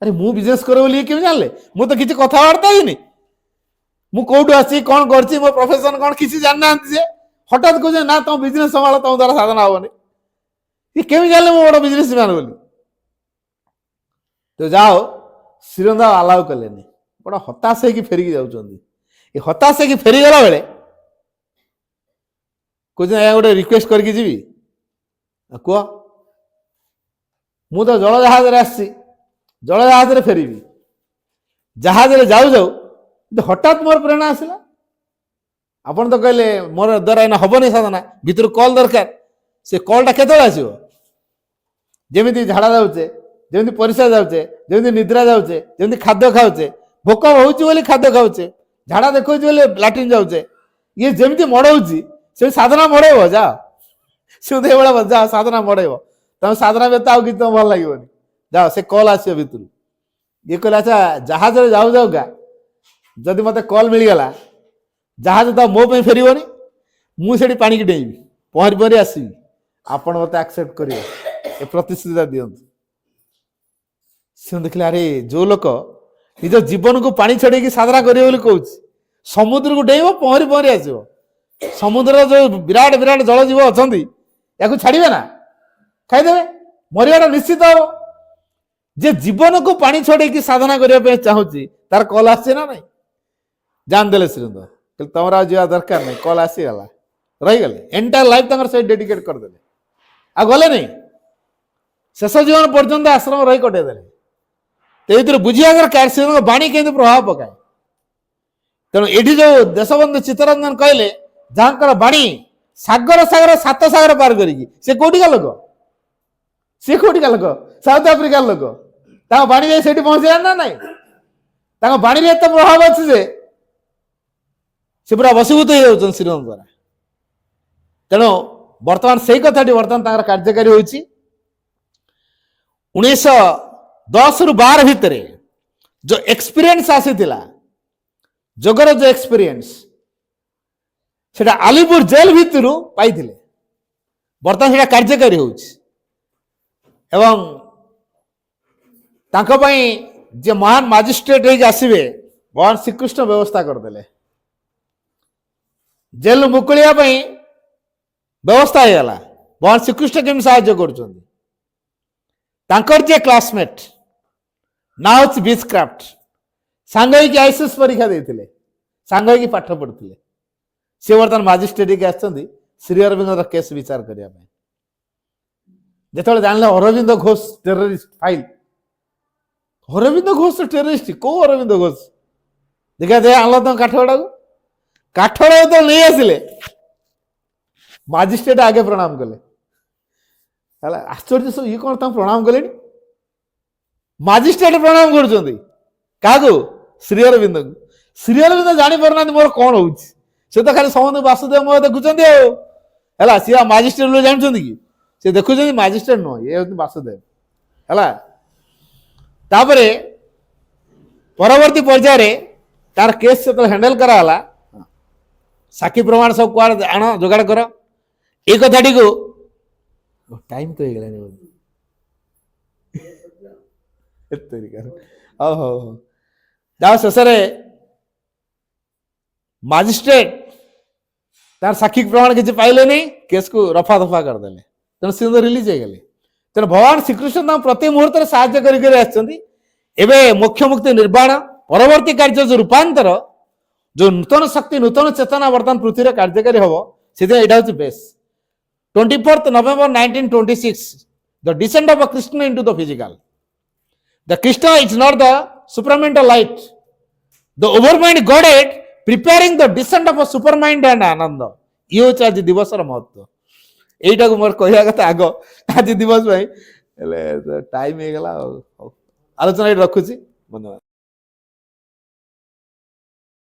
ଆରେ ମୁଁ ବିଜନେସ୍ କର ବୋଲି କେମିତି ଜାଣିଲେ ମୁଁ ତ କିଛି କଥାବାର୍ତ୍ତା ହେଇନି ମୁଁ କୋଉଠୁ ଆସିଛି କ'ଣ କରିଛି ମୋ ପ୍ରଫେସନ କ'ଣ କିଛି ଜାଣିନାହାନ୍ତି ଯେ ହଠାତ୍ କହୁଛନ୍ତି ନା ତମ ବିଜନେସ୍ ସମ୍ଭାଳ ତମ ଦ୍ୱାରା ସାଧନା ହବନି ଇଏ କେମିତି ଜାଣିଲେ ମୁଁ ବଡ଼ ବିଜନେସ୍ ମ୍ୟାନ୍ ବୋଲି ତ ଯାଅ ଶ୍ରୀରନ୍ଧା ଆଲାଉ କଲେନି ବଡ଼ ହତାଶ ହେଇକି ଫେରିକି ଯାଉଛନ୍ତି ଏ ହତାଶ ହେଇକି ଫେରିଗଲା ବେଳେ କହୁଛନ୍ତି ଆଜ୍ଞା ଗୋଟେ ରିକ୍ୱେଷ୍ଟ କରିକି ଯିବି କୁହ ମୁଁ ତ ଜଳ ଜାହାଜରେ ଆସିଛି ଜଳ ଜାହାଜରେ ଫେରିବି ଜାହାଜରେ ଯାଉ ଯାଉ ହଠାତ୍ ମୋର ପ୍ରେରଣା ଆସିଲା ଆପଣ ତ କହିଲେ ମୋର ଦ୍ୱାରା ଏଇନା ହବନି ସାଧନା ଭିତରୁ କଲ୍ ଦରକାର ସେ କଲ୍ଟା କେତେବେଳେ ଆସିବ ଯେମିତି ଝାଡ଼ା ଯାଉଛେ ଯେମିତି ପରିସ୍ରା ଯାଉଛେ ଯେମିତି ନିଦ୍ରା ଯାଉଛେ ଯେମିତି ଖାଦ୍ୟ ଖାଉଛେ ଭୋକ ହଉଛି ବୋଲି ଖାଦ୍ୟ ଖାଉଛେ ଝାଡ଼ା ଦେଖାଉଛି ବୋଲି ଲାଟ୍ରିନ୍ ଯାଉଛେ ଇଏ ଯେମିତି ମଡ଼ଉଛି ସେ ସାଧନା ମଡ଼େଇବ ଯାଅ ସେ ଏଇଭଳିଆ ଯାଅ ସାଧନା ମଡ଼େଇବ ତମେ ସାଧନା ବ୍ୟତୀତ ଆଉ କିଛି ତମ ଭଲ ଲାଗିବନି ଯାଅ ସେ କଲ୍ ଆସିବ ଭିତରୁ ଇଏ କହିଲେ ଆଚ୍ଛା ଜାହାଜରେ ଯାଉ ଯାଉକା ଯଦି ମୋତେ କଲ୍ ମିଳିଗଲା ଜାହାଜ ତ ମୋ ପାଇଁ ଫେରିବନି ମୁଁ ସେଠି ପାଣିକି ଡେଇଁବି ପହଁରି ପହଁରି ଆସିବି ଆପଣ ମୋତେ ଆକ୍ସେପ୍ଟ କରିବେ ଏ ପ୍ରତିଶ୍ରୁତିଟା ଦିଅନ୍ତୁ ସେ ଦେଖିଲେ ଆରେ ଯୋଉ ଲୋକ ନିଜ ଜୀବନକୁ ପାଣି ଛଡେଇକି ସାଧନା କରିବ ବୋଲି କହୁଛି ସମୁଦ୍ରକୁ ଡେଇଁବ ପହଁରି ପହଁରି ଆସିବ ସମୁଦ୍ରର ଯୋଉ ବିରାଟ ବିରାଟ ଜଳଜୀବ ଅଛନ୍ତି ୟାକୁ ଛାଡିବେ ନା ଖାଇଦେବେ ମରିବାଟା ନିଶ୍ଚିତ ହବ ଯେ ଜୀବନକୁ ପାଣି ଛଡେଇକି ସାଧନା କରିବା ପାଇଁ ଚାହୁଁଛି ତାର କଲ୍ ଆସିছে ନା ନାଇଁ ଜାଣିଦେଲେ ଶ୍ରୀରନ୍ଦ ତମର ଆଉ ଯିବା ଦରକାର ନାହିଁ କଲ୍ ଆସିଗଲା ରହିଗଲେ ଏଣ୍ଟାୟାର ଲାଇଫ୍ ତାଙ୍କର ସେଠି ଡେଡିକେଟ୍ କରିଦେଲେ ଆଉ ଗଲେ ନାହିଁ ଶେଷ ଜୀବନ ପର୍ଯ୍ୟନ୍ତ ଆଶ୍ରମ ରହି କଟେଇ ଦେଲେ ଏଥିରେ ବୁଝିବା ଦରକାର ଶ୍ରୀରନ୍ଦ ବାଣୀ କେମିତି ପ୍ରଭାବ ପକାଏ ତେଣୁ ଏଠି ଯୋଉ ଦେଶବନ୍ଧୁ ଚିତ୍ତରଞ୍ଜନ କହିଲେ ଯାହାଙ୍କର ବାଣୀ ସାଗର ସାଗର ସାତ ସାଗର ପାର କରିକି ସେ କୋଉଠିକା ଲୋକ ସାଉଥ ଆଫ୍ରିକାର ଲୋକ ତାଙ୍କ ବାଣୀ ଯାଇ ସେଠି ପହଞ୍ଚିଲା ନା ନାଇଁ ତାଙ୍କ ବାଣୀରେ ଏତେ ପ୍ରଭାବ ଅଛି ଯେ ସେ ପୁରା ବଶୀଭୂତ ହେଇଯାଉଛନ୍ତି ଶ୍ରୀରନ୍ଦ ଦ୍ୱାରା ତେଣୁ ବର୍ତ୍ତମାନ ସେଇ କଥାଟି ବର୍ତ୍ତମାନ ତାଙ୍କର କାର୍ଯ୍ୟକାରୀ ହେଉଛି 1910-12 ଭିତରେ ଯୋଉ ଏକ୍ସପିରିଏନ୍ସ ଆସିଥିଲା ଯୋଗର ଯୋଉ ଏକ୍ସପିରିଏନ୍ସ ସେଟା ଆଲିପୁର ଜେଲ ଭିତରୁ ପାଇଥିଲେ ବର୍ତ୍ତମାନ ସେଟା କାର୍ଯ୍ୟକାରୀ ହେଉଛି ଏବଂ ତାଙ୍କ ପାଇଁ ଯେ ମହାନ ମାଜିଷ୍ଟ୍ରେଟ ହେଇକି ଆସିବେ ଭଗବାନ ଶ୍ରୀକୃଷ୍ଣ ବ୍ୟବସ୍ଥା କରିଦେଲେ ଜେଲରୁ ମୁକୁଳିବା ପାଇଁ ବ୍ୟବସ୍ଥା ହେଇଗଲା ଭଗବାନ ଶ୍ରୀକୃଷ୍ଣ କେମିତି ସାହାଯ୍ୟ କରୁଛନ୍ତି ତାଙ୍କର ଯେ କ୍ଲାସମେଟ୍ ନା ହେଉଛି ବିଚକ୍ରାଫ୍ଟ ସାଙ୍ଗ ହେଇକି ଆଇସିଏସ୍ ପରୀକ୍ଷା ଦେଇଥିଲେ ସାଙ୍ଗ ହେଇକି ପାଠ ପଢୁଥିଲେ ସେ ବର୍ତ୍ତମାନ ମାଜିଷ୍ଟ୍ରେଟ ହେଇକି ଆସିଛନ୍ତି ଶ୍ରୀ ଅରବିନ୍ଦର କେସ୍ ବିଚାର କରିବା ପାଇଁ ଯେତେବେଳେ ଜାଣିଲେ Aurobindo Ghosh terrorist file Aurobindo Ghosh terrorist କୋଉ ଅରବିନ୍ଦ ଘୋଷ ଦେଖିବା ଆଣିଲ ତମ କାଠଗଡ଼ାକୁ କାଠଗଡ଼ା ଯେତେବେଳେ ନେଇ ଆସିଲେ ମାଜିଷ୍ଟ୍ରେଟ ଆଗେ ପ୍ରଣାମ କଲେ ହେଲା ଆଶ୍ଚର୍ଯ୍ୟ ସବୁ ଇଏ କ'ଣ ତାଙ୍କୁ ପ୍ରଣାମ କଲେଣି ମାଜିଷ୍ଟ୍ରେଟ ପ୍ରଣାମ କରୁଛନ୍ତି କାହାକୁ ଶ୍ରୀ ଅରବିନ୍ଦକୁ ଶ୍ରୀ ଅରବିନ୍ଦ ଜାଣିପାରୁନାହାନ୍ତି ମୋର କ'ଣ ହଉଛି ସେ ତ ଖାଲି ସମସ୍ତଙ୍କୁ ବାସୁଦେବ ମୁହଁ ଦେଖୁଛନ୍ତି ଆଉ ହେଲା ସିଏ ମାଜିଷ୍ଟ୍ରେଟ ବୋଲି ଜାଣିଛନ୍ତି କି ସେ ଦେଖୁଛନ୍ତି ମାଜିଷ୍ଟ୍ରେଟ ନୁହଁ ଇଏ ହଉଛି ବାସୁଦେବ ହେଲା ତାପରେ ପରବର୍ତ୍ତୀ ପର୍ଯ୍ୟାୟରେ ତାର କେସ୍ ଯେତେବେଳେ ହ୍ୟାଣ୍ଡେଲ କରାଗଲା ସାକ୍ଷୀ ପ୍ରମାଣ ସବୁ କୁଆଡ଼େ ଆଣ ଯୋଗାଡ଼ କର ଏଇ କଥାଟିକୁ ଟାଇମ୍ ତ ହେଇଗଲାଣି ହଉ ହଉ ହଉ ଯାହା ଶେଷରେ ମାଜିଷ୍ଟ୍ରେଟ ତାର ସାକ୍ଷୀ ପ୍ରମାଣ କିଛି ପାଇଲେନି କେସ୍କୁ ରଫା ଦଫା କରିଦେଲେ ତେଣୁ ସେ ରିଲିଜ ହେଇଗଲେ ତେଣୁ ଭଗବାନ ଶ୍ରୀକୃଷ୍ଣ ତାଙ୍କୁ ପ୍ରତି ମୁହୂର୍ତ୍ତରେ ସାହାଯ୍ୟ କରି ଆସିଛନ୍ତି ଏବେ ମୋକ୍ଷ ମୁକ୍ତି ନିର୍ବାଣ ପରବର୍ତ୍ତୀ କାର୍ଯ୍ୟ ଯୋଉ ରୂପାନ୍ତର ଯୋଉ ନୂତନ ଶକ୍ତି ନୂତନ ଚେତନା ବର୍ତ୍ତମାନ ପୃଥିବୀରେ କାର୍ଯ୍ୟକାରୀ ହବ ସେଥିପାଇଁ ଏଇଟା ହଉଛି ବେଶ 24th November 1926 the descent of a Krishna into the physical the Krishna is not the supramental light the overmind Godhead preparing the descent of a supermind and ananda ଇଏ ହେଉଛି ଆଜି ଦିବସର ମହତ୍ଵ ଏଇଟାକୁ ମୋର କହିବା କଥା ଆଗ ଆଜି ଦିବସ ପାଇଁ ହେଲେ ଟାଇମ୍ ହେଇଗଲା ଆଉ ଆଲୋଚନା ଏଇଠି ରଖୁଛି ଧନ୍ୟବାଦ।